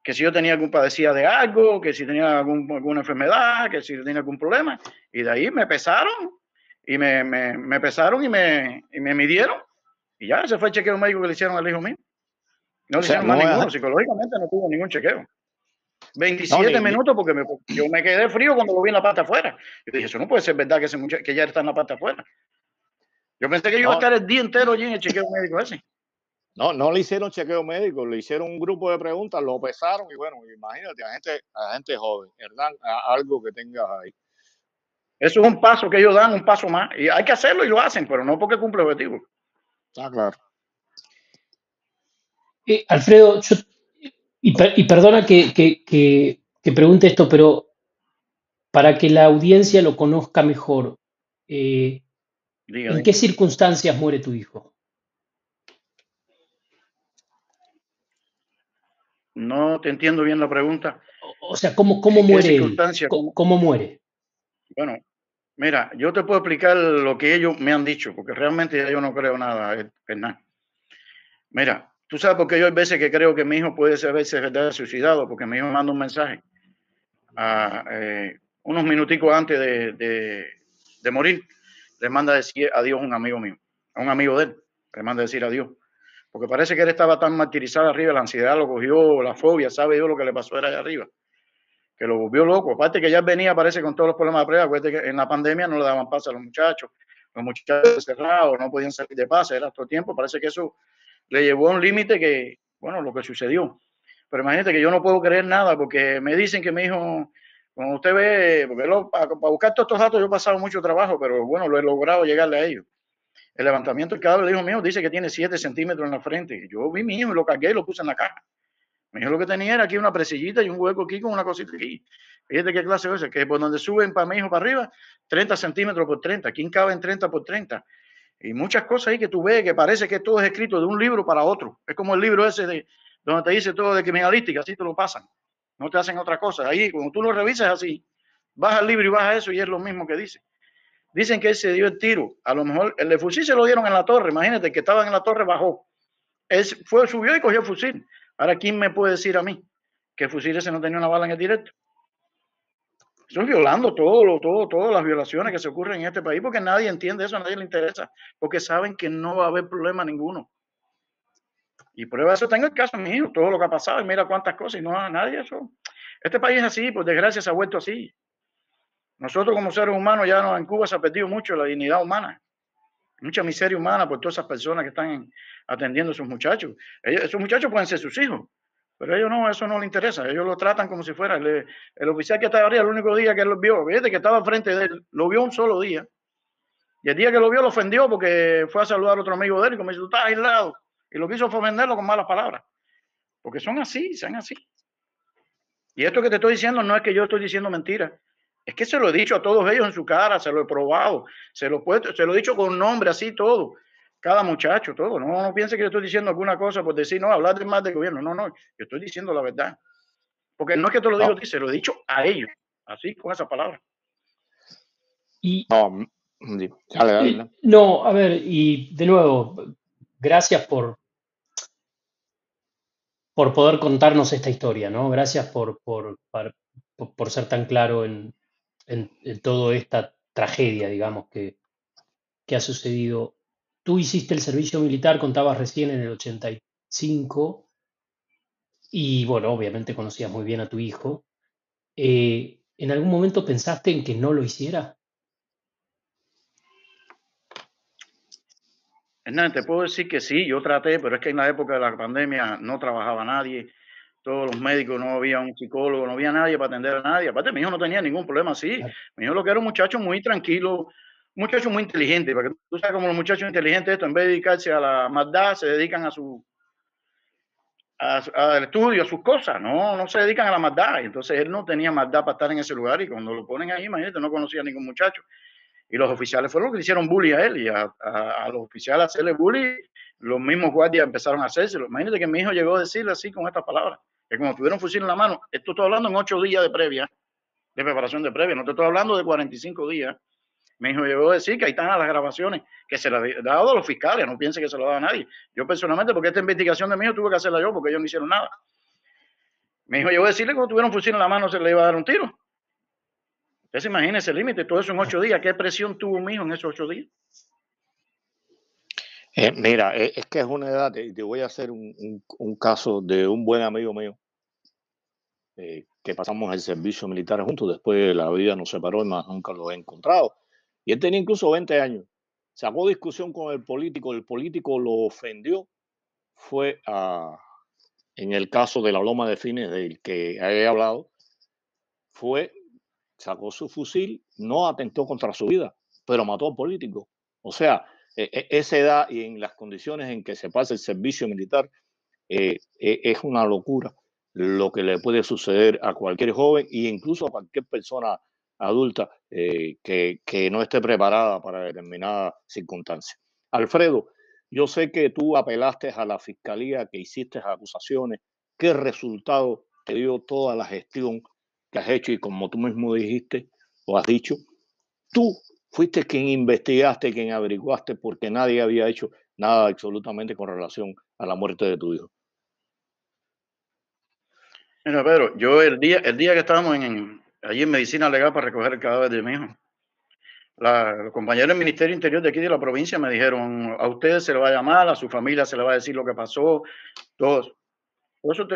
[SPEAKER 4] si yo padecía de algo, que si tenía alguna enfermedad, que si tenía algún problema. Y de ahí me pesaron y me pesaron y me midieron. Y ya, ese fue el chequeo médico que le hicieron al hijo mío. No le hicieron más ninguno, psicológicamente no tuvo ningún chequeo. 27 minutos porque yo me quedé frío cuando lo vi en la parte afuera. Yo dije, eso no puede ser verdad que ya está en la parte afuera. Yo pensé que yo iba a estar el día entero allí en el chequeo médico ese.
[SPEAKER 1] No le hicieron chequeo médico, le hicieron un grupo de preguntas, lo pesaron y bueno, imagínate a gente joven, ¿verdad? Algo que tengas ahí.
[SPEAKER 4] Eso es un paso que ellos dan, un paso más. Y hay que hacerlo y lo hacen, pero no porque cumple el objetivo.
[SPEAKER 1] Está claro.
[SPEAKER 2] Alfredo, y perdona que pregunte esto, pero para que la audiencia lo conozca mejor, ¿en qué circunstancias muere tu hijo?
[SPEAKER 4] No te entiendo bien la pregunta.
[SPEAKER 2] O sea, ¿cómo muere él? ¿Cómo muere?
[SPEAKER 4] Bueno, mira, yo te puedo explicar lo que ellos me han dicho, porque realmente yo no creo nada, Hernán. Mira, tú sabes por qué yo hay veces que creo que mi hijo puede haberse suicidado, porque mi hijo me manda un mensaje unos minuticos antes de morir, le manda a decir adiós a un amigo mío, a un amigo de él, le manda a decir adiós. Porque parece que él estaba tan martirizado arriba, la ansiedad lo cogió, la fobia, sabe Dios lo que le pasó era allá arriba, que lo volvió loco. Aparte que ya venía, parece, con todos los problemas de prueba. Acuérdate que en la pandemia no le daban pase a los muchachos cerrados, no podían salir de pase, era todo el tiempo. Parece que eso le llevó a un límite que, bueno, lo que sucedió. Pero imagínate que yo no puedo creer nada porque me dicen que mi hijo Como usted ve, porque para buscar todos estos datos yo he pasado mucho trabajo, pero bueno, lo he logrado llegarle a ellos. El levantamiento del cadáver del hijo mío dice que tiene 7 centímetros en la frente. Yo vi mi hijo y lo cargué y lo puse en la caja. Mi hijo lo que tenía era aquí una presillita y un hueco aquí con una cosita aquí. Fíjate qué clase es esa, que por donde suben para mi hijo para arriba, 30 centímetros por 30. ¿Quién cabe en 30 por 30? Y muchas cosas ahí que tú ves que parece que todo es escrito de un libro para otro. Es como el libro ese de donde te dice todo de criminalística, así te lo pasan. No te hacen otra cosa. Ahí, cuando tú lo revisas así, vas al libro y vas a eso y es lo mismo que dice. Dicen que él se dio el tiro. A lo mejor el de fusil se lo dieron en la torre. Imagínate, el que estaba en la torre bajó. Él subió y cogió el fusil. Ahora, ¿quién me puede decir a mí que el fusil ese no tenía una bala en el directo? Eso es violando todas las violaciones que se ocurren en este país, porque nadie entiende eso, a nadie le interesa, porque saben que no va a haber problema ninguno. Y prueba de eso tengo el caso mío, todo lo que ha pasado, y mira cuántas cosas, y no a nadie eso. Este país es así, por desgracia se ha vuelto así. Nosotros como seres humanos ya en Cuba se ha perdido mucho la dignidad humana, mucha miseria humana por todas esas personas que están atendiendo a sus muchachos. Esos muchachos pueden ser sus hijos, pero a ellos no, eso no les interesa. Ellos lo tratan como si fuera el oficial que estaba arriba, el único día que él lo vio, fíjate que estaba frente de él, lo vio un solo día. Y el día que lo vio lo ofendió porque fue a saludar a otro amigo de él y como dice, tú estás aislado. Y lo quiso ofenderlo con malas palabras. Porque son así, sean así. Y esto que te estoy diciendo no es que yo estoy diciendo mentiras. Es que se lo he dicho a todos ellos en su cara, se lo he probado, se lo he dicho con nombre, así todo. Cada muchacho, todo. No piense que yo estoy diciendo alguna cosa por decir, no, hablar de más del gobierno. No, yo estoy diciendo la verdad. Porque no es que te lo digo a ti, se lo he dicho a ellos, así, con esa palabra.
[SPEAKER 2] Y
[SPEAKER 1] dale.
[SPEAKER 2] no, a ver, y de nuevo, gracias por poder contarnos esta historia, ¿no? Gracias por ser tan claro en toda esta tragedia, digamos, que ha sucedido. Tú hiciste el servicio militar, contabas recién, en el 85, y bueno, obviamente conocías muy bien a tu hijo. ¿En algún momento pensaste en que no lo hiciera?
[SPEAKER 4] Hernán, te puedo decir que sí, yo traté, pero es que en la época de la pandemia no trabajaba nadie, todos los médicos, no había un psicólogo, no había nadie para atender a nadie. Aparte, mi hijo no tenía ningún problema así.
[SPEAKER 2] Claro.
[SPEAKER 4] Mi hijo lo que era un muchacho muy tranquilo, un muchacho muy inteligente, porque tú sabes como los muchachos inteligentes, esto, en vez de dedicarse a la maldad, se dedican al estudio, a sus cosas, no se dedican a la maldad. Y entonces él no tenía maldad para estar en ese lugar y cuando lo ponen ahí, imagínate, no conocía a ningún muchacho. Y los oficiales fueron los que le hicieron bully a él y a los oficiales hacerle bully, los mismos guardias empezaron a hacérselo. Imagínate que mi hijo llegó a decirle así con estas palabras, que como tuviera un fusil en la mano, esto estoy hablando en 8 días de previa, de preparación de previa, no te estoy hablando de 45 días. Mi hijo llegó a decir que ahí están las grabaciones, que se las ha dado a los fiscales, no piense que se lo da a nadie. Yo personalmente, porque esta investigación de mi hijo tuve que hacerla yo, porque ellos no hicieron nada. Mi hijo llegó a decirle que cuando tuviera un fusil en la mano se le iba a dar un tiro. Entonces imagínese el límite, todo eso en 8 días. ¿Qué presión tuvo mi hijo en esos 8 días?
[SPEAKER 1] Mira, es que es una edad, te voy a hacer un caso de un buen amigo mío, que pasamos el servicio militar juntos, después la vida nos separó y más nunca lo he encontrado. Y él tenía incluso 20 años. Sacó discusión con el político lo ofendió. Fue en el caso de la Loma de Fines del que he hablado, sacó su fusil, no atentó contra su vida, pero mató al político. O sea, esa edad y en las condiciones en que se pasa el servicio militar, es una locura lo que le puede suceder a cualquier joven e incluso a cualquier persona adulta que no esté preparada para determinada circunstancia. Alfredo, yo sé que tú apelaste a la fiscalía, que hiciste acusaciones. ¿Qué resultado te dio toda la gestión que has hecho? Y como tú mismo dijiste o has dicho, tú fuiste quien investigaste, quien averiguaste, porque nadie había hecho nada absolutamente con relación a la muerte de tu hijo.
[SPEAKER 4] Mira, Pedro, yo el día que estábamos allí en medicina legal para recoger el cadáver de mi hijo, los compañeros del Ministerio Interior de aquí de la provincia me dijeron, a ustedes se le va a llamar, a su familia se le va a decir lo que pasó, todo eso.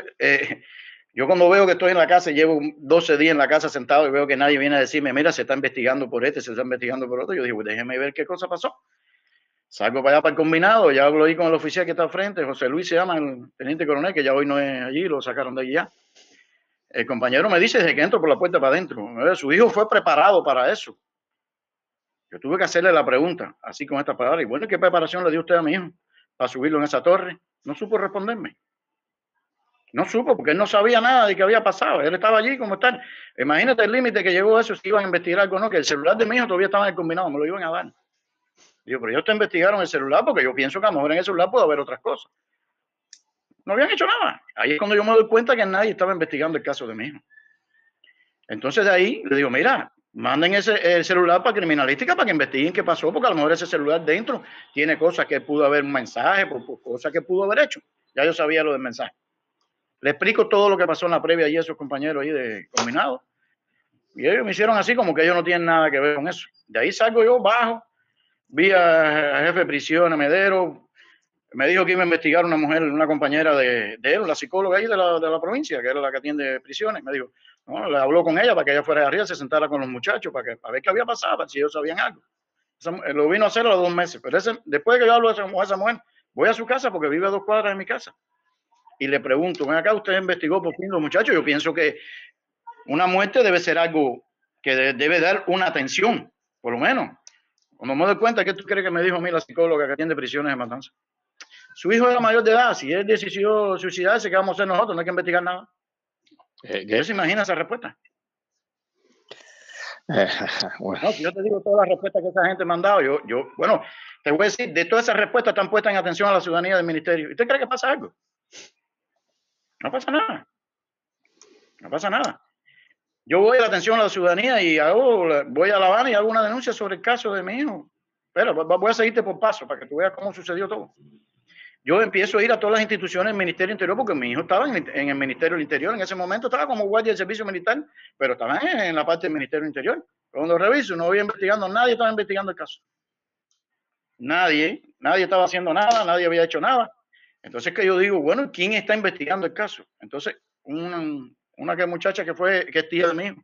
[SPEAKER 4] Yo cuando veo que estoy en la casa, llevo 12 días en la casa sentado y veo que nadie viene a decirme, mira, se está investigando por se está investigando por otro, yo digo, pues déjeme ver qué cosa pasó. Salgo para allá para el combinado, ya hablo ahí con el oficial que está al frente, José Luis se llama, el teniente coronel, que ya hoy no es allí, lo sacaron de allí ya. El compañero me dice desde que entro por la puerta para adentro, su hijo fue preparado para eso. Yo tuve que hacerle la pregunta, así con esta palabra, y bueno, ¿qué preparación le dio usted a mi hijo para subirlo en esa torre? No supo responderme. No supo, porque él no sabía nada de qué había pasado. Él estaba allí como tal. Imagínate el límite que llegó a eso, si iban a investigar algo, ¿no? Que el celular de mi hijo todavía estaba en el combinado, me lo iban a dar. Digo, pero ellos te investigaron el celular porque yo pienso que a lo mejor en el celular puede haber otras cosas. No habían hecho nada. Ahí es cuando yo me doy cuenta que nadie estaba investigando el caso de mi hijo. Entonces de ahí le digo, mira, manden el celular para criminalística para que investiguen qué pasó, porque a lo mejor ese celular dentro tiene cosas que pudo haber un mensaje, cosas que pudo haber hecho. Ya yo sabía lo del mensaje. Le explico todo lo que pasó en la previa y a esos compañeros ahí de combinado. Y ellos me hicieron así como que ellos no tienen nada que ver con eso. De ahí salgo yo, bajo, vi a jefe de prisión, a Medero. Me dijo que iba a investigar una mujer, una compañera de él, la psicóloga ahí de la provincia, que era la que atiende prisiones. Me dijo, no, le habló con ella para que ella fuera de arriba, se sentara con los muchachos para ver qué había pasado, para si ellos sabían algo. Lo vino a hacer a los 2 meses. Pero después de que yo hablo a esa mujer, voy a su casa porque vive a 2 cuadras de mi casa. Y le pregunto, ven acá, ¿usted investigó por fin los muchachos? Yo pienso que una muerte debe ser algo que debe dar una atención, por lo menos. Cuando me doy cuenta, ¿qué tú crees que me dijo a mí la psicóloga que atiende prisiones de Matanzas? Su hijo era mayor de edad, si él decidió suicidarse, ¿qué vamos a hacer nosotros? No hay que investigar nada. ¿Qué se imagina esa respuesta? Bueno. No, yo te digo todas las respuestas que esa gente me ha dado. Bueno, te voy a decir, de todas esas respuestas están puestas en atención a la ciudadanía del ministerio. ¿Y usted cree que pasa algo? No pasa nada. No pasa nada. Yo voy a la atención a la ciudadanía y voy a La Habana y hago una denuncia sobre el caso de mi hijo. Pero voy a seguirte por paso para que tú veas cómo sucedió todo. Yo empiezo a ir a todas las instituciones del Ministerio del Interior porque mi hijo estaba en el Ministerio del Interior. En ese momento estaba como guardia del servicio militar, pero estaba en la parte del Ministerio del Interior. Cuando reviso, no había investigando, nadie estaba investigando el caso. Nadie estaba haciendo nada, nadie había hecho nada. Entonces que yo digo, bueno, ¿quién está investigando el caso? Entonces, una muchacha que es tía de mi hijo,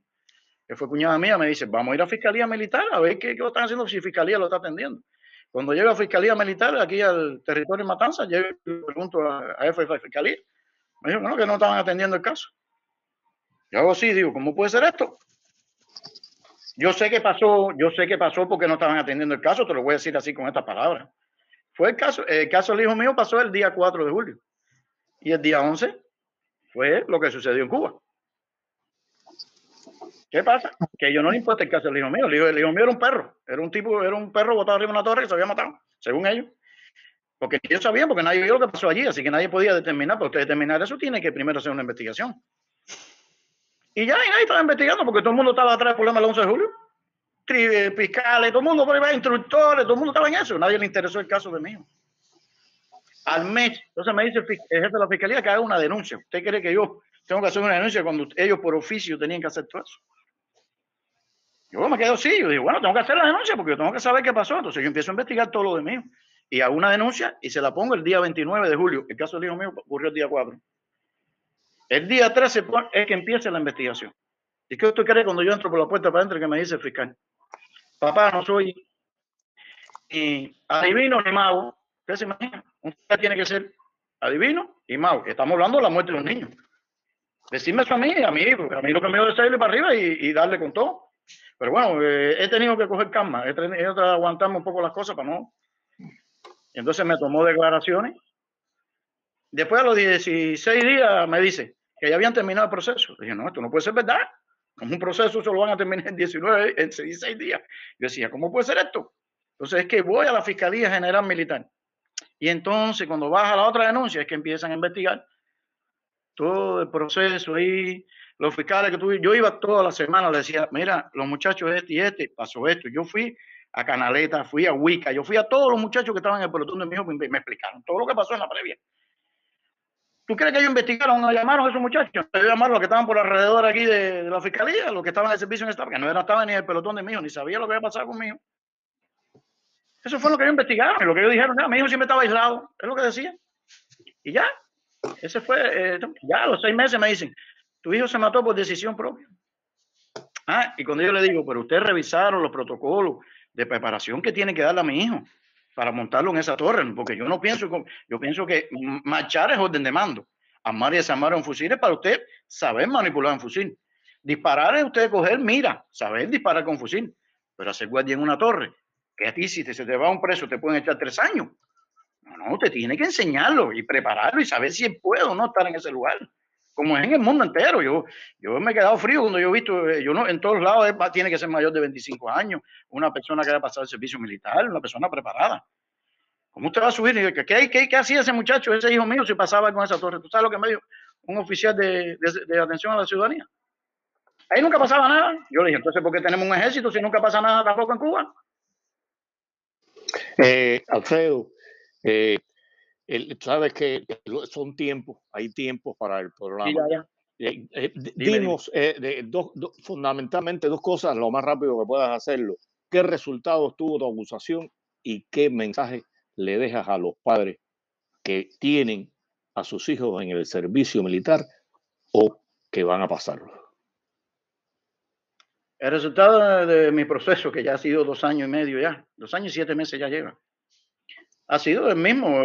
[SPEAKER 4] que fue cuñada mía, me dice, vamos a ir a Fiscalía Militar a ver qué lo están haciendo, si Fiscalía lo está atendiendo. Cuando llego a Fiscalía Militar, aquí al territorio de Matanzas, yo le pregunto a jefe de Fiscalía, me dijo no, que no estaban atendiendo el caso. Yo hago así, digo, ¿cómo puede ser esto? Yo sé que pasó porque no estaban atendiendo el caso, te lo voy a decir así con estas palabras. Fue el caso del hijo mío pasó el día 4 de julio y el día 11 fue lo que sucedió en Cuba. ¿Qué pasa? Que a ellos no les importa el caso del hijo mío. El hijo mío era un perro. Era un perro botado arriba de una torre que se había matado, según ellos. Porque ellos sabían, porque nadie vio lo que pasó allí, así que nadie podía determinar. Para usted determinar eso, tiene que primero hacer una investigación. Y ya nadie estaba investigando, porque todo el mundo estaba atrás del problema del 11 de julio. Fiscales, todo el mundo por ahí, instructores, todo el mundo estaba en eso. Nadie le interesó el caso de mi hijo. Al mes, entonces me dice el jefe de la fiscalía que haga una denuncia. ¿Usted cree que yo tengo que hacer una denuncia cuando ellos por oficio tenían que hacer todo eso? Yo me quedo así, yo digo, bueno, tengo que hacer la denuncia porque yo tengo que saber qué pasó. Entonces yo empiezo a investigar todo lo de mí y hago una denuncia y se la pongo el día 29 de julio. El caso del hijo mío ocurrió el día 4. El día 13 es que empieza la investigación. ¿Y qué usted cree cuando yo entro por la puerta para adentro que me dice el fiscal? Papá, no soy ni adivino ni mago. ¿Usted se imagina? Usted tiene que ser adivino y mago. Estamos hablando de la muerte de los niños. Decirme eso a mí, porque a mí lo que me dio es irle para arriba y darle con todo. Pero bueno, he tenido que coger calma, he tenido que aguantarme un poco las cosas para no. Entonces me tomó declaraciones. Después a los 16 días me dice que ya habían terminado el proceso. Dije, no, esto no puede ser verdad. Como un proceso se lo van a terminar en 16 días. Yo decía, ¿cómo puede ser esto? Entonces es que voy a la Fiscalía General Militar. Y entonces cuando baja la otra denuncia es que empiezan a investigar todo el proceso ahí. Los fiscales que tuve, yo iba todas las semanas, le decía, mira, los muchachos pasó esto. Yo fui a Canaleta, fui a Huica, yo fui a todos los muchachos que estaban en el pelotón de mi hijo, me explicaron todo lo que pasó en la previa. ¿Tú crees que ellos investigaron o llamaron a esos muchachos? Ellos llamaron a los que estaban por alrededor aquí de la fiscalía, los que estaban en el servicio en Estado, que no estaban ni en el pelotón de mi hijo, ni sabía lo que había pasado con mi hijo. Eso fue lo que ellos investigaron, y lo que ellos dijeron, mi hijo siempre estaba aislado, es lo que decían. Y ya, ese fue, ya a los 6 meses me dicen, tu hijo se mató por decisión propia. Y cuando yo le digo, pero ustedes revisaron los protocolos de preparación que tienen que darle a mi hijo para montarlo en esa torre, porque yo no pienso, yo pienso que marchar es orden de mando. Armar y desarmar un fusil es para usted saber manipular un fusil. Disparar es usted coger mira, saber disparar con fusil. Pero hacer guardia en una torre, que a ti si se te va un preso te pueden echar 3 años. No, usted tiene que enseñarlo y prepararlo y saber si puede o no estar en ese lugar. Como es en el mundo entero. Yo me he quedado frío cuando yo he visto, en todos lados tiene que ser mayor de 25 años, una persona que haya pasado el servicio militar, una persona preparada. ¿Cómo usted va a subir? ¿Qué hacía ese muchacho, ese hijo mío, si pasaba con esa torre? ¿Tú sabes lo que me dijo un oficial de atención a la ciudadanía? Ahí nunca pasaba nada. Yo le dije, entonces, ¿por qué tenemos un ejército si nunca pasa nada tampoco en Cuba?
[SPEAKER 1] Alfredo, sabes que son tiempos, hay tiempos para el programa.
[SPEAKER 4] Sí,
[SPEAKER 1] Dinos fundamentalmente 2 cosas, lo más rápido que puedas hacerlo. ¿Qué resultados tuvo tu acusación y qué mensaje le dejas a los padres que tienen a sus hijos en el servicio militar o que van a pasarlo?
[SPEAKER 4] El resultado de mi proceso, que ya ha sido 2 años y medio ya, 2 años y 7 meses ya lleva, ha sido el mismo.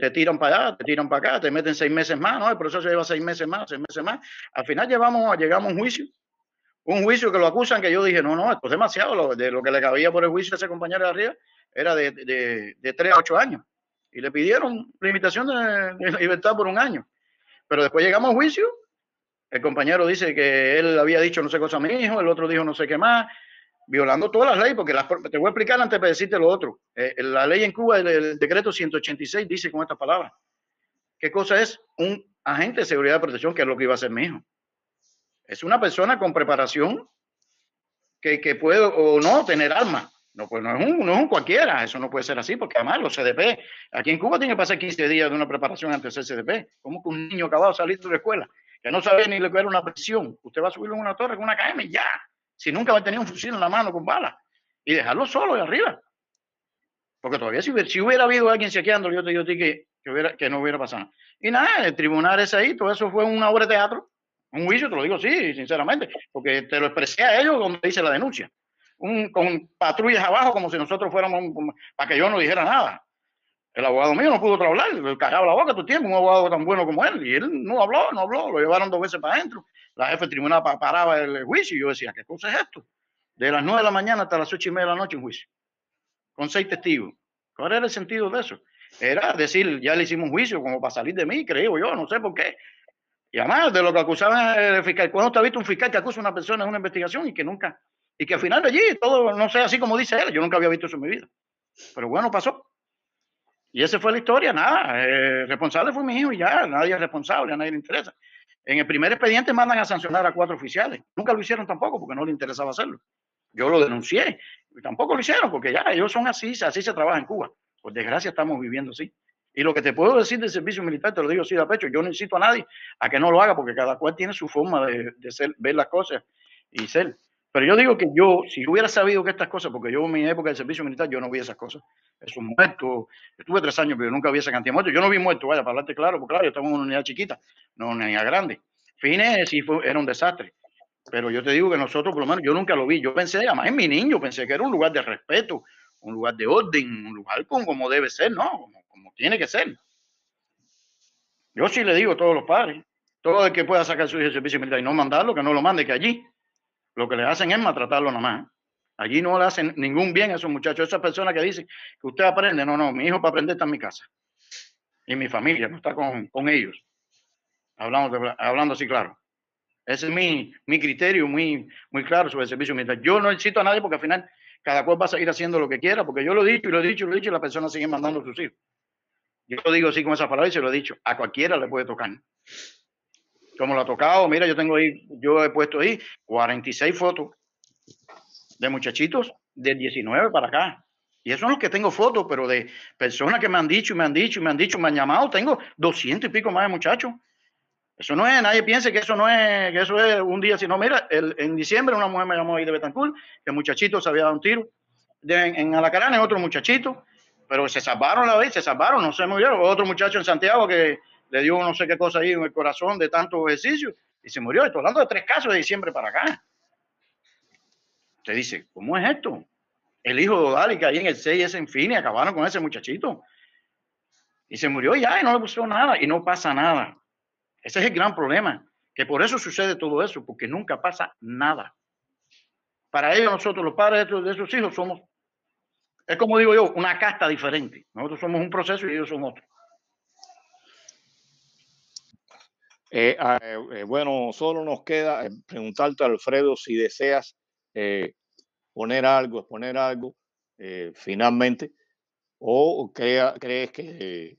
[SPEAKER 4] Te tiran para allá, te tiran para acá, te meten 6 meses más, ¿no? El proceso lleva 6 meses más, 6 meses más. Al final llegamos a un juicio que lo acusan, que yo dije, no, esto es demasiado. De lo que le cabía por el juicio a ese compañero de arriba era de 3 a 8 años. Y le pidieron limitación de libertad por 1 año. Pero después llegamos a juicio. El compañero dice que él había dicho no sé cosa a mi hijo, el otro dijo no sé qué más, violando todas las leyes, porque te voy a explicar antes para decirte lo otro. La ley en Cuba, el decreto 186, dice con estas palabras. ¿Qué cosa es un agente de seguridad de protección? Que es lo que iba a hacer mi hijo. Es una persona con preparación que puede o no tener armas. No, pues no es un cualquiera, eso no puede ser así, porque además los CDP, aquí en Cuba tiene que pasar 15 días de una preparación antes de ser CDP. ¿Cómo que un niño acabado de salir de la escuela, que no sabe ni lo que era una prisión, usted va a subirlo en una torre con una KM y ya, si nunca va a tener un fusil en la mano con balas, y dejarlo solo de arriba? Porque todavía si hubiera habido alguien chequeando, yo te digo a ti que no hubiera pasado. Y nada, el tribunal ese ahí, todo eso fue una obra de teatro, un juicio, te lo digo así, sinceramente, porque te lo expresé a ellos donde hice la denuncia. Con patrullas abajo, como si nosotros fuéramos, para que yo no dijera nada. El abogado mío no pudo hablar, le cagaba la boca todo el tiempo, un abogado tan bueno como él, y él no habló, lo llevaron 2 veces para adentro. La jefe del tribunal paraba el juicio y yo decía, ¿qué cosa es esto? De las 9 de la mañana hasta las 8:30 de la noche un juicio, con 6 testigos. ¿Cuál era el sentido de eso? Era decir, ya le hicimos un juicio como para salir de mí, creo yo, no sé por qué. Y además de lo que acusaban el fiscal, ¿cuándo te ha visto un fiscal que acusa a una persona en una investigación y que al final de allí todo no sea así como dice él? Yo nunca había visto eso en mi vida. Pero bueno, pasó. Y esa fue la historia, nada. Responsable fue mi hijo y ya, nadie es responsable, a nadie le interesa. En el primer expediente mandan a sancionar a 4 oficiales. Nunca lo hicieron tampoco porque no le interesaba hacerlo. Yo lo denuncié y tampoco lo hicieron porque ya ellos son así se trabaja en Cuba. Por desgracia estamos viviendo así. Y lo que te puedo decir del servicio militar, te lo digo así de pecho, yo no incito a nadie a que no lo haga porque cada cual tiene su forma de ser, ver las cosas y ser. Pero yo digo que si yo hubiera sabido que estas cosas, porque yo en mi época del servicio militar, yo no vi esas cosas. Esos muertos, yo tuve 3 años, pero yo nunca vi esa cantidad de muertos. Yo no vi muertos, vaya, para hablarte claro, porque claro, yo estaba en una unidad chiquita, no una unidad grande. Fines sí era un desastre. Pero yo te digo que nosotros, por lo menos, yo nunca lo vi. Yo pensé, además en mi niño, pensé que era un lugar de respeto, un lugar de orden, un lugar como debe ser, ¿no? Como tiene que ser. Yo sí le digo a todos los padres, todo el que pueda sacar su hijo del servicio militar y no mandarlo, que no lo mande, que allí lo que le hacen es maltratarlo nomás. Allí no le hacen ningún bien a esos muchachos, esas personas que dicen que usted aprende. No, mi hijo para aprender está en mi casa. Y mi familia, no está con ellos. Hablando así claro. Ese es mi criterio muy claro sobre el servicio militar. Yo no incito a nadie porque al final cada cual va a seguir haciendo lo que quiera, porque yo lo he dicho y la persona sigue mandando a sus hijos. Yo lo digo así con esas palabras y se lo he dicho. A cualquiera le puede tocar. Como lo ha tocado, mira, yo he puesto ahí 46 fotos de muchachitos de 19 para acá. Y esos son los que tengo fotos, pero de personas que me han dicho, me han llamado, tengo 200 y pico más de muchachos. Eso no es, nadie piense que eso es un día, sino mira, en diciembre una mujer me llamó ahí de Betancourt, que el muchachito se había dado un tiro en Alacarán, otro muchachito, pero se salvaron no se murieron. Otro muchacho en Santiago que le dio no sé qué cosa ahí en el corazón de tanto ejercicio y se murió. Estoy hablando de 3 casos de diciembre para acá. Usted dice, ¿cómo es esto? El hijo de Odali, que ahí en el 6 en fin, y acabaron con ese muchachito. Y se murió ya y no le pusieron nada y no pasa nada. Ese es el gran problema, que por eso sucede todo eso, porque nunca pasa nada. Para ellos, nosotros, los padres de esos hijos, somos, es como digo yo, una casta diferente. Nosotros somos un proceso y ellos son otro.
[SPEAKER 1] Bueno, solo nos queda preguntarte, Alfredo, si deseas exponer algo finalmente, o crees que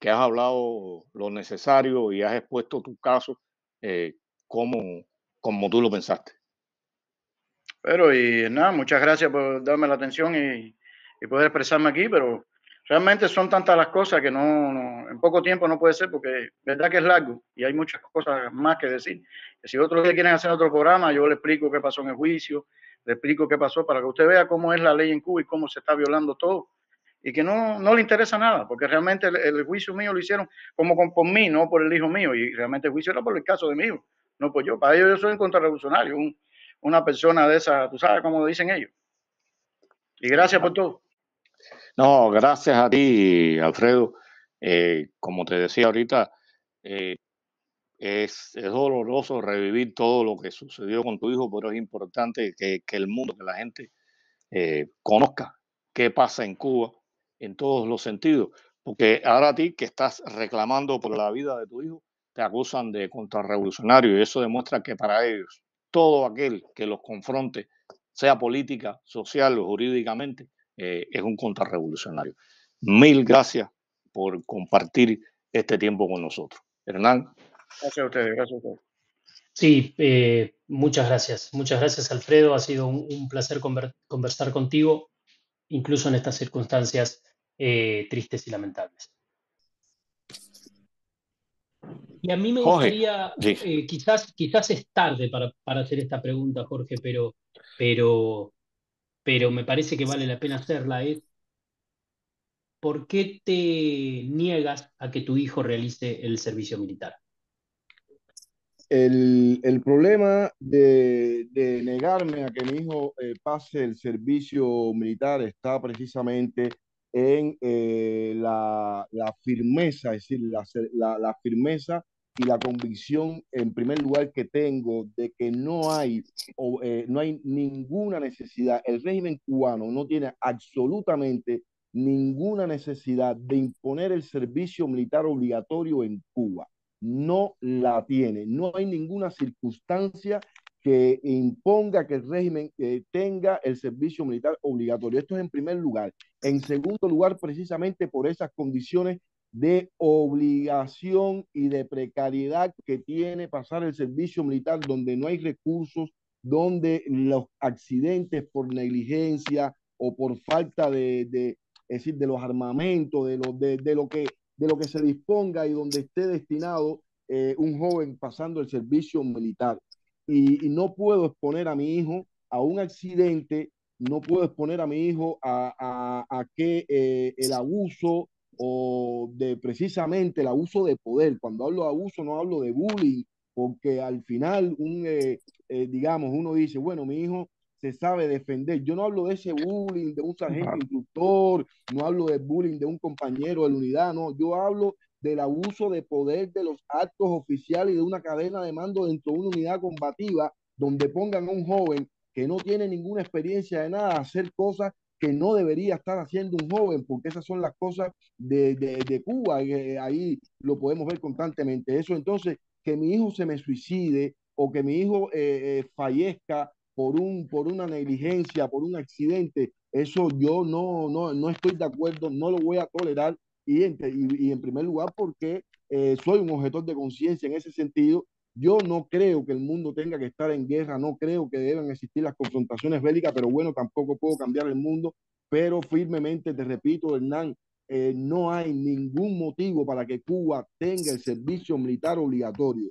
[SPEAKER 1] has hablado lo necesario y has expuesto tu caso como tú lo pensaste.
[SPEAKER 4] Pero y nada, muchas gracias por darme la atención y poder expresarme aquí, pero realmente son tantas las cosas que en poco tiempo no puede ser, porque verdad que es largo y hay muchas cosas más que decir. Que si otros días quieren hacer otro programa, yo le explico qué pasó en el juicio, le explico qué pasó para que usted vea cómo es la ley en Cuba y cómo se está violando todo. Y que no le interesa nada, porque realmente el juicio mío lo hicieron como por mí, no por el hijo mío, y realmente el juicio era por el caso de mi hijo, no por yo. Para ellos yo soy un contrarrevolucionario, una persona de esa, tú sabes cómo dicen ellos. Y gracias por todo.
[SPEAKER 1] No, gracias a ti, Alfredo. Como te decía ahorita, es doloroso revivir todo lo que sucedió con tu hijo, pero es importante que el mundo, que la gente conozca qué pasa en Cuba en todos los sentidos. Porque ahora a ti que estás reclamando por la vida de tu hijo, te acusan de contrarrevolucionario y eso demuestra que para ellos todo aquel que los confronte, sea política, social o jurídicamente, es un contrarrevolucionario. Mil gracias por compartir este tiempo con nosotros. Hernán.
[SPEAKER 4] Gracias a ustedes, gracias a ustedes.
[SPEAKER 2] Sí, muchas gracias Alfredo, ha sido un placer conversar contigo, incluso en estas circunstancias tristes y lamentables. Y a mí me
[SPEAKER 1] Jorge,
[SPEAKER 2] gustaría,
[SPEAKER 1] sí.
[SPEAKER 2] quizás es tarde para hacer esta pregunta, Jorge, pero me parece que vale la pena hacerla, es ¿por qué te niegas a que tu hijo realice el servicio militar?
[SPEAKER 3] El problema de negarme a que mi hijo pase el servicio militar está precisamente en la firmeza, es decir, la firmeza y la convicción, en primer lugar, que tengo de que no hay ninguna necesidad. El régimen cubano no tiene absolutamente ninguna necesidad de imponer el servicio militar obligatorio en Cuba. No la tiene. No hay ninguna circunstancia que imponga que el régimen tenga el servicio militar obligatorio. Esto es en primer lugar. En segundo lugar, precisamente por esas condiciones de obligación y de precariedad que tiene pasar el servicio militar, donde no hay recursos, donde los accidentes por negligencia o por falta es decir, de los armamentos, de lo que se disponga y donde esté destinado un joven pasando el servicio militar. Y no puedo exponer a mi hijo a un accidente, no puedo exponer a mi hijo a que el abuso o de precisamente el abuso de poder. Cuando hablo de abuso no hablo de bullying, porque al final digamos, uno dice, bueno, mi hijo se sabe defender. Yo no hablo de ese bullying de un sargento instructor, no hablo del bullying de un compañero de la unidad, no, yo hablo del abuso de poder de los actos oficiales y de una cadena de mando dentro de una unidad combativa donde pongan a un joven que no tiene ninguna experiencia de nada a hacer cosas que no debería estar haciendo un joven, porque esas son las cosas de Cuba, y ahí lo podemos ver constantemente. Eso entonces, que mi hijo se me suicide o que mi hijo fallezca por una negligencia, por un accidente, eso yo no estoy de acuerdo, no lo voy a tolerar y en primer lugar porque soy un objetor de conciencia en ese sentido. Yo no creo que el mundo tenga que estar en guerra, no creo que deban existir las confrontaciones bélicas, pero bueno, tampoco puedo cambiar el mundo, pero firmemente te repito, Hernán, no hay ningún motivo para que Cuba tenga el servicio militar obligatorio.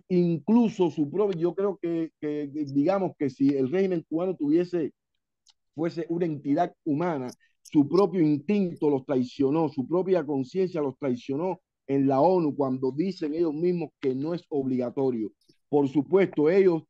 [SPEAKER 3] Incluso su propio, yo creo que digamos que si el régimen cubano fuese una entidad humana, su propio instinto los traicionó, su propia conciencia los traicionó en la ONU cuando dicen ellos mismos que no es obligatorio. Por supuesto, ellos,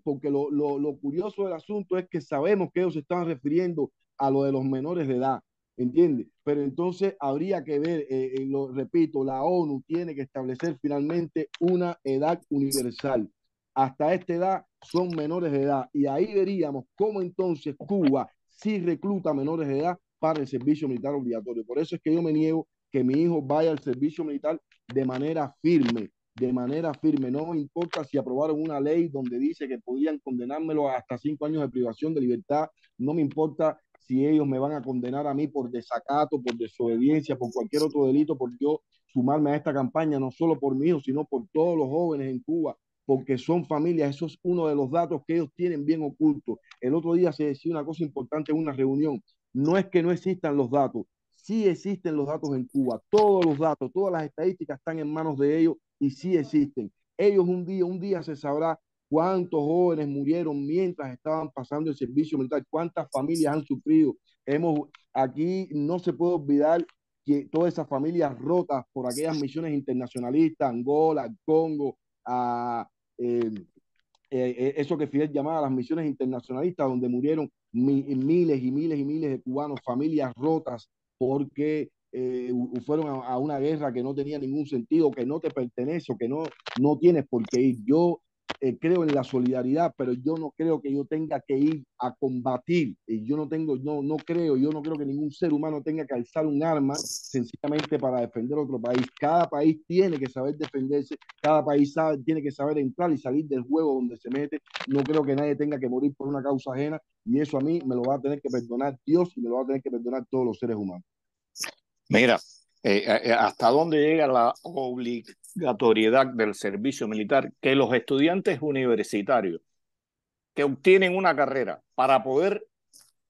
[SPEAKER 3] porque lo curioso del asunto es que sabemos que ellos se estaban refiriendo a lo de los menores de edad. ¿entiendes? Pero entonces habría que ver, lo repito, la ONU tiene que establecer finalmente una edad universal. Hasta esta edad son menores de edad y ahí veríamos cómo entonces Cuba sí recluta menores de edad para el servicio militar obligatorio. Por eso es que yo me niego que mi hijo vaya al servicio militar de manera firme, de manera firme. No me importa si aprobaron una ley donde dice que podían condenármelo a hasta 5 años de privación de libertad. No me importa si ellos me van a condenar a mí por desacato, por desobediencia, por cualquier otro delito, por yo sumarme a esta campaña, no solo por mí, sino por todos los jóvenes en Cuba, porque son familias. Eso es uno de los datos que ellos tienen bien ocultos. El otro día se decía una cosa importante en una reunión. No es que no existan los datos, sí existen los datos en Cuba. Todos los datos, todas las estadísticas están en manos de ellos y sí existen. Ellos un día se sabrá cuántos jóvenes murieron mientras estaban pasando el servicio militar, cuántas familias han sufrido. Aquí no se puede olvidar que todas esas familias rotas por aquellas misiones internacionalistas, Angola, Congo, a, eso que Fidel llamaba las misiones internacionalistas, donde murieron miles y miles y miles de cubanos, familias rotas, porque fueron a una guerra que no tenía ningún sentido, que no te pertenece o que no tienes por qué ir. Yo creo en la solidaridad, pero yo no creo que yo tenga que ir a combatir. Yo no creo que ningún ser humano tenga que alzar un arma sencillamente para defender otro país. Cada país tiene que saber defenderse, cada país tiene que saber entrar y salir del juego donde se mete. No creo que nadie tenga que morir por una causa ajena y eso a mí me lo va a tener que perdonar Dios y me lo va a tener que perdonar todos los seres humanos.
[SPEAKER 1] Mira, ¿hasta dónde llega la obligatoriedad del servicio militar? Que los estudiantes universitarios que obtienen una carrera para poder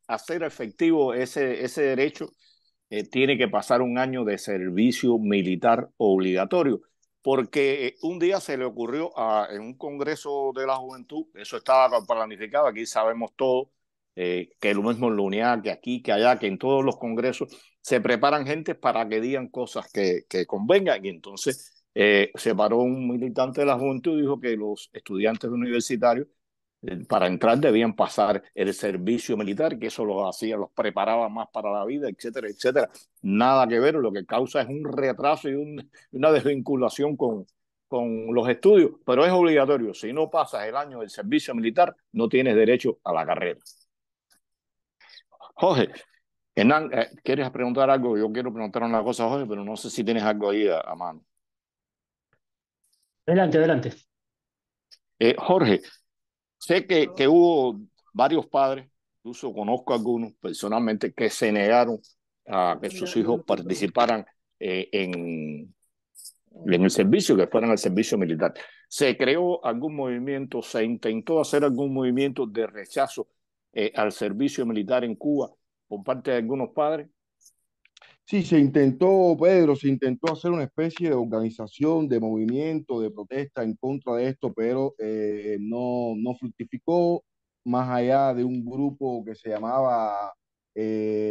[SPEAKER 1] hacer efectivo ese derecho, tiene que pasar un año de servicio militar obligatorio, porque un día se le ocurrió en un congreso de la juventud, eso estaba planificado, aquí sabemos todo, que lo mismo en la unidad, que aquí, que allá, que en todos los congresos se preparan gente para que digan cosas que convengan, y entonces se paró un militante de la juventud y dijo que los estudiantes universitarios para entrar debían pasar el servicio militar, que eso los hacía, los preparaba más para la vida, etcétera, etcétera. Nada que ver, lo que causa es un retraso y una desvinculación con los estudios, pero es obligatorio. Si no pasas el año del servicio militar, no tienes derecho a la carrera. Jorge, Hernán, ¿quieres preguntar algo? Yo quiero preguntar una cosa, Jorge, pero no sé si tienes algo ahí a mano.
[SPEAKER 2] Adelante, adelante.
[SPEAKER 1] Jorge, sé que hubo varios padres, incluso conozco algunos personalmente, que se negaron a que sus hijos participaran en el servicio, que fueran al servicio militar. ¿Se creó algún movimiento, se intentó hacer algún movimiento de rechazo al servicio militar en Cuba por parte de algunos padres?
[SPEAKER 3] Sí, se intentó, Pedro, se intentó hacer una especie de organización, de movimiento, de protesta en contra de esto, pero no fructificó más allá de un grupo que se llamaba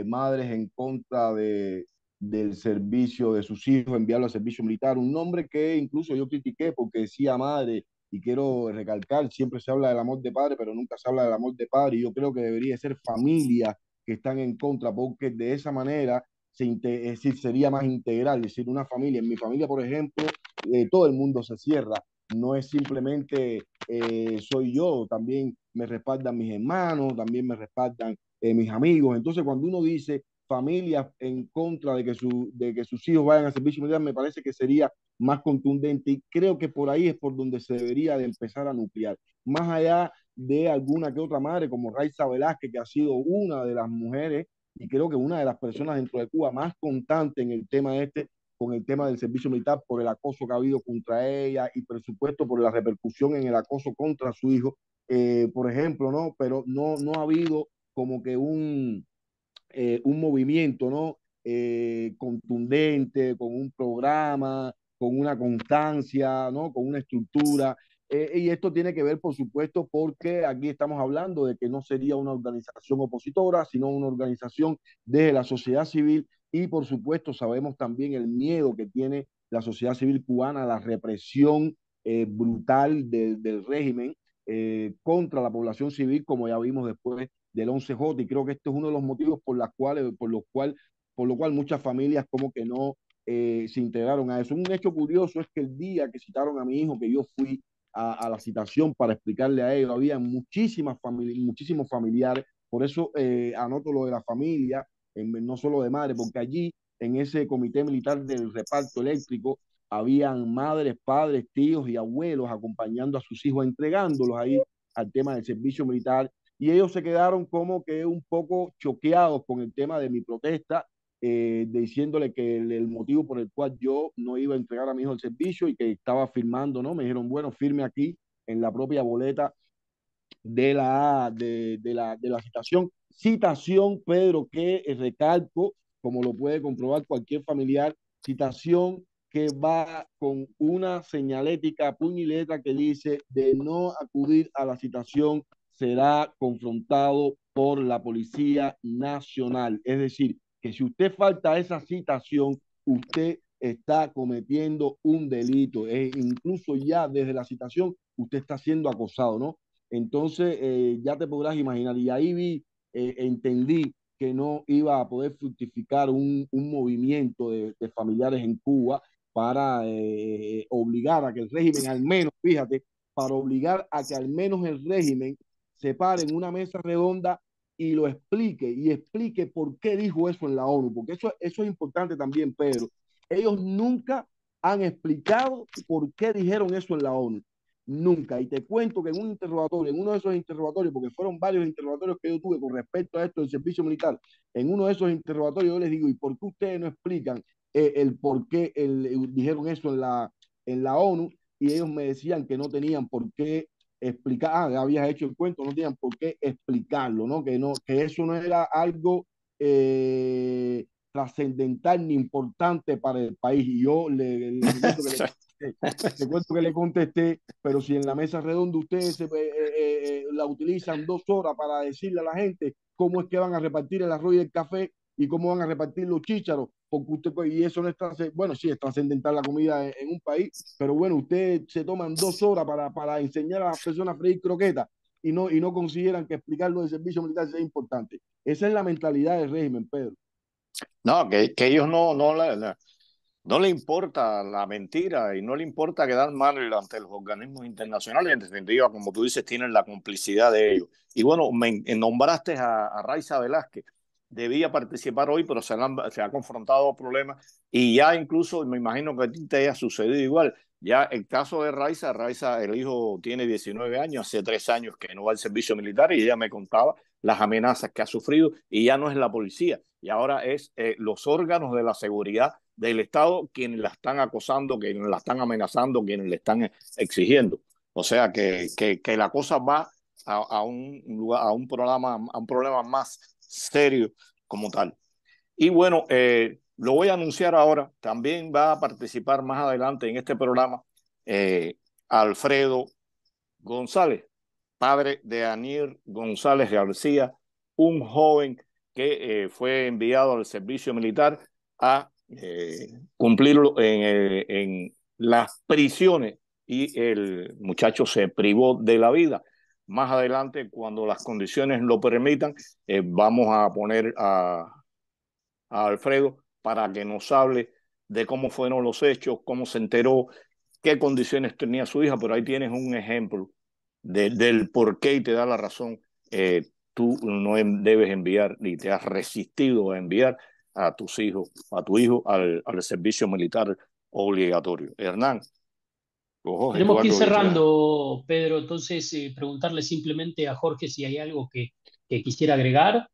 [SPEAKER 3] Madres en contra del servicio de sus hijos, enviarlo al servicio militar, un nombre que incluso yo critiqué porque decía madre, y quiero recalcar, siempre se habla del amor de padre, pero nunca se habla del amor de padre, y yo creo que debería ser familia que están en contra, porque de esa manera es decir, sería más integral, es decir, una familia. En mi familia, por ejemplo, todo el mundo se cierra. No es simplemente soy yo, también me respaldan mis hermanos, también me respaldan mis amigos. Entonces, cuando uno dice familia en contra de que sus hijos vayan al servicio militar, me parece que sería más contundente y creo que por ahí es por donde se debería de empezar a nuclear. Más allá de alguna que otra madre como Raiza Velázquez, que ha sido una de las mujeres y creo que una de las personas dentro de Cuba más constante en el tema con el tema del servicio militar, por el acoso que ha habido contra ella y por supuesto por la repercusión en el acoso contra su hijo, por ejemplo, ¿no? Pero no ha habido como que un movimiento, ¿no? Contundente, con un programa, con una constancia, ¿no? Con una estructura. Y esto tiene que ver, por supuesto, porque aquí estamos hablando de que no sería una organización opositora, sino una organización desde la sociedad civil. Y, por supuesto, sabemos también el miedo que tiene la sociedad civil cubana a la represión brutal del régimen contra la población civil, como ya vimos después del 11J, y creo que este es uno de los motivos por los cuales por lo cual muchas familias como que no se integraron a eso. Un hecho curioso es que el día que citaron a mi hijo, que yo fui a la citación para explicarle a ellos, había muchísimos familiares, por eso anoto lo de la familia, no solo de madre, porque allí en ese comité militar del reparto eléctrico habían madres, padres, tíos y abuelos acompañando a sus hijos, entregándolos ahí al tema del servicio militar, y ellos se quedaron como que un poco choqueados con el tema de mi protesta, diciéndole que el motivo por el cual yo no iba a entregar a mi hijo el servicio y que estaba firmando, ¿no? Me dijeron, bueno, firme aquí en la propia boleta de la citación. Citación, Pedro, que recalco, como lo puede comprobar cualquier familiar, citación que va con una señalética puño y letra que dice de no acudir a la citación será confrontado por la Policía Nacional. Es decir, que si usted falta a esa citación, usted está cometiendo un delito. Incluso ya desde la citación, usted está siendo acosado, ¿no? Entonces, ya te podrás imaginar, y ahí entendí que no iba a poder fructificar un movimiento de familiares en Cuba para obligar a que el régimen, al menos, fíjate, para obligar a que al menos el régimen se pare en una mesa redonda y explique por qué dijo eso en la ONU, porque eso es importante también, Pedro. Ellos nunca han explicado por qué dijeron eso en la ONU. Nunca. Y te cuento que en un interrogatorio, en uno de esos interrogatorios, porque fueron varios interrogatorios que yo tuve con respecto a esto del servicio militar, en uno de esos interrogatorios yo les digo, ¿y por qué ustedes no explican el por qué dijeron eso en la ONU? Y ellos me decían que no tenían por qué explicar, habías hecho el cuento, no tenían por qué explicarlo, ¿no? Que eso no era algo trascendental ni importante para el país. Y yo te cuento que le contesté, pero si en la mesa redonda ustedes la utilizan 2 horas para decirle a la gente cómo es que van a repartir el arroz y el café y cómo van a repartir los chícharos, porque usted, y eso no es bueno, sí es trascendental la comida en un país, pero bueno, ustedes se toman 2 horas para enseñar a las personas a freír croquetas y no consideran que explicarlo del servicio militar sea importante. Esa es la mentalidad del régimen, Pedro.
[SPEAKER 1] No, que ellos no le importa la mentira y no le importa quedar mal ante los organismos internacionales. En definitiva, como tú dices, tienen la complicidad de ellos. Y bueno, nombraste a Raiza Velázquez. Debía participar hoy, pero se ha confrontado a problemas y ya incluso me imagino que a ti te haya sucedido igual. Ya el caso de Raiza, el hijo tiene 19 años, hace 3 años que no va al servicio militar y ella me contaba las amenazas que ha sufrido y ya no es la policía y ahora es los órganos de la seguridad del Estado quienes la están acosando, quienes la están amenazando, quienes le están exigiendo. O sea que la cosa va a un lugar, a un problema más serio como tal. Y bueno, lo voy a anunciar ahora. También va a participar más adelante en este programa Alfredo González, padre de Anier González García, un joven que fue enviado al servicio militar a cumplirlo en las prisiones y el muchacho se privó de la vida. Más adelante, cuando las condiciones lo permitan, vamos a poner a Alfredo para que nos hable de cómo fueron los hechos, cómo se enteró, qué condiciones tenía su hija, pero ahí tienes un ejemplo del por qué y te da la razón. Tú no debes enviar ni te has resistido a enviar a tus hijos, a tu hijo al servicio militar obligatorio. Hernán, Jorge,
[SPEAKER 2] Tenemos
[SPEAKER 1] tú
[SPEAKER 2] que ir
[SPEAKER 1] algo que quieras.
[SPEAKER 2] cerrando, Pedro, entonces preguntarle simplemente a Jorge si hay algo que quisiera agregar.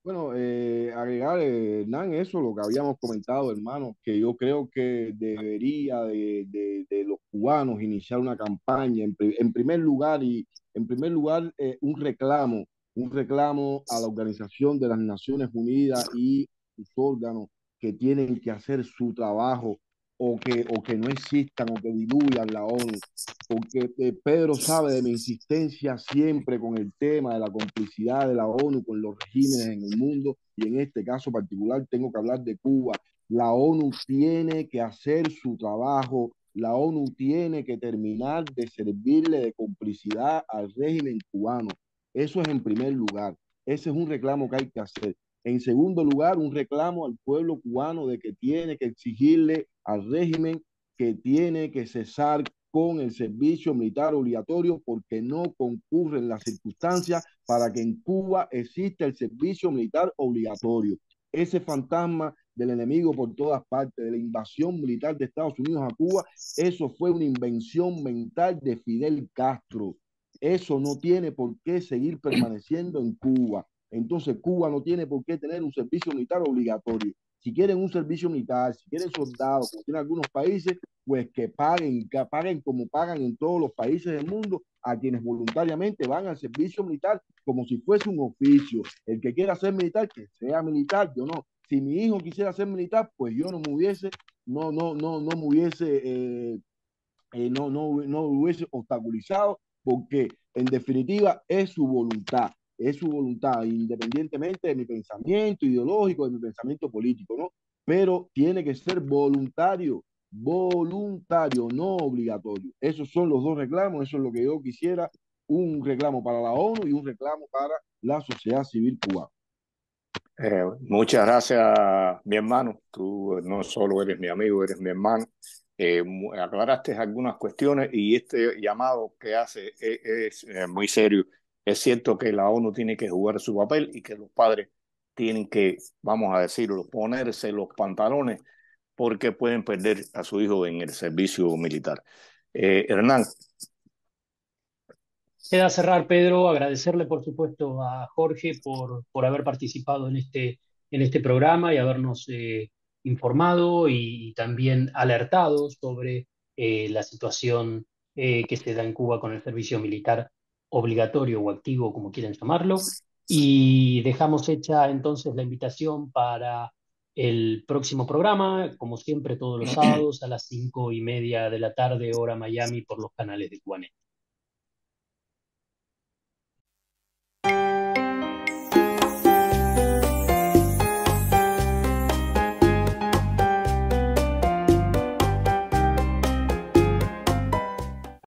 [SPEAKER 3] Bueno, agregar, Hernán, eso, lo que habíamos comentado, hermano, que yo creo que debería de los cubanos iniciar una campaña, en primer lugar, un reclamo a la Organización de las Naciones Unidas y sus órganos que tienen que hacer su trabajo o que no existan o que diluyan la ONU porque Pedro sabe de mi insistencia siempre con el tema de la complicidad de la ONU con los regímenes en el mundo y en este caso particular tengo que hablar de Cuba. La ONU tiene que hacer su trabajo, la ONU tiene que terminar de servirle de complicidad al régimen cubano. Eso es en primer lugar, ese es un reclamo que hay que hacer. En segundo lugar, un reclamo al pueblo cubano de que tiene que exigirle al régimen que tiene que cesar con el servicio militar obligatorio porque no concurren las circunstancias para que en Cuba exista el servicio militar obligatorio. Ese fantasma del enemigo por todas partes, de la invasión militar de Estados Unidos a Cuba, eso fue una invención mental de Fidel Castro. Eso no tiene por qué seguir permaneciendo en Cuba. Entonces Cuba no tiene por qué tener un servicio militar obligatorio. Si quieren un servicio militar, si quieren soldados, como tienen algunos países, pues que paguen como pagan en todos los países del mundo a quienes voluntariamente van al servicio militar como si fuese un oficio. El que quiera ser militar, que sea militar, yo no. Si mi hijo quisiera ser militar, pues yo no me hubiese, no hubiese obstaculizado, porque en definitiva es su voluntad, independientemente de mi pensamiento ideológico, de mi pensamiento político, ¿no? Pero tiene que ser voluntario, no obligatorio. Esos son los dos reclamos, eso es lo que yo quisiera, un reclamo para la ONU y un reclamo para la sociedad civil cubana.
[SPEAKER 1] Muchas gracias, mi hermano. Tú no solo eres mi amigo, eres mi hermano. Aclaraste algunas cuestiones y este llamado que hace es muy serio. Es cierto que la ONU tiene que jugar su papel y que los padres tienen que, vamos a decirlo, ponerse los pantalones porque pueden perder a su hijo en el servicio militar. Hernán.
[SPEAKER 2] Queda cerrar, Pedro, agradecerle por supuesto a Jorge por haber participado en este programa y habernos informado y también alertado sobre la situación que se da en Cuba con el servicio militar obligatorio o activo, como quieran llamarlo. Y dejamos hecha entonces la invitación para el próximo programa, como siempre, todos los sábados a las 5:30 de la tarde, hora Miami, por los canales de Cubanet.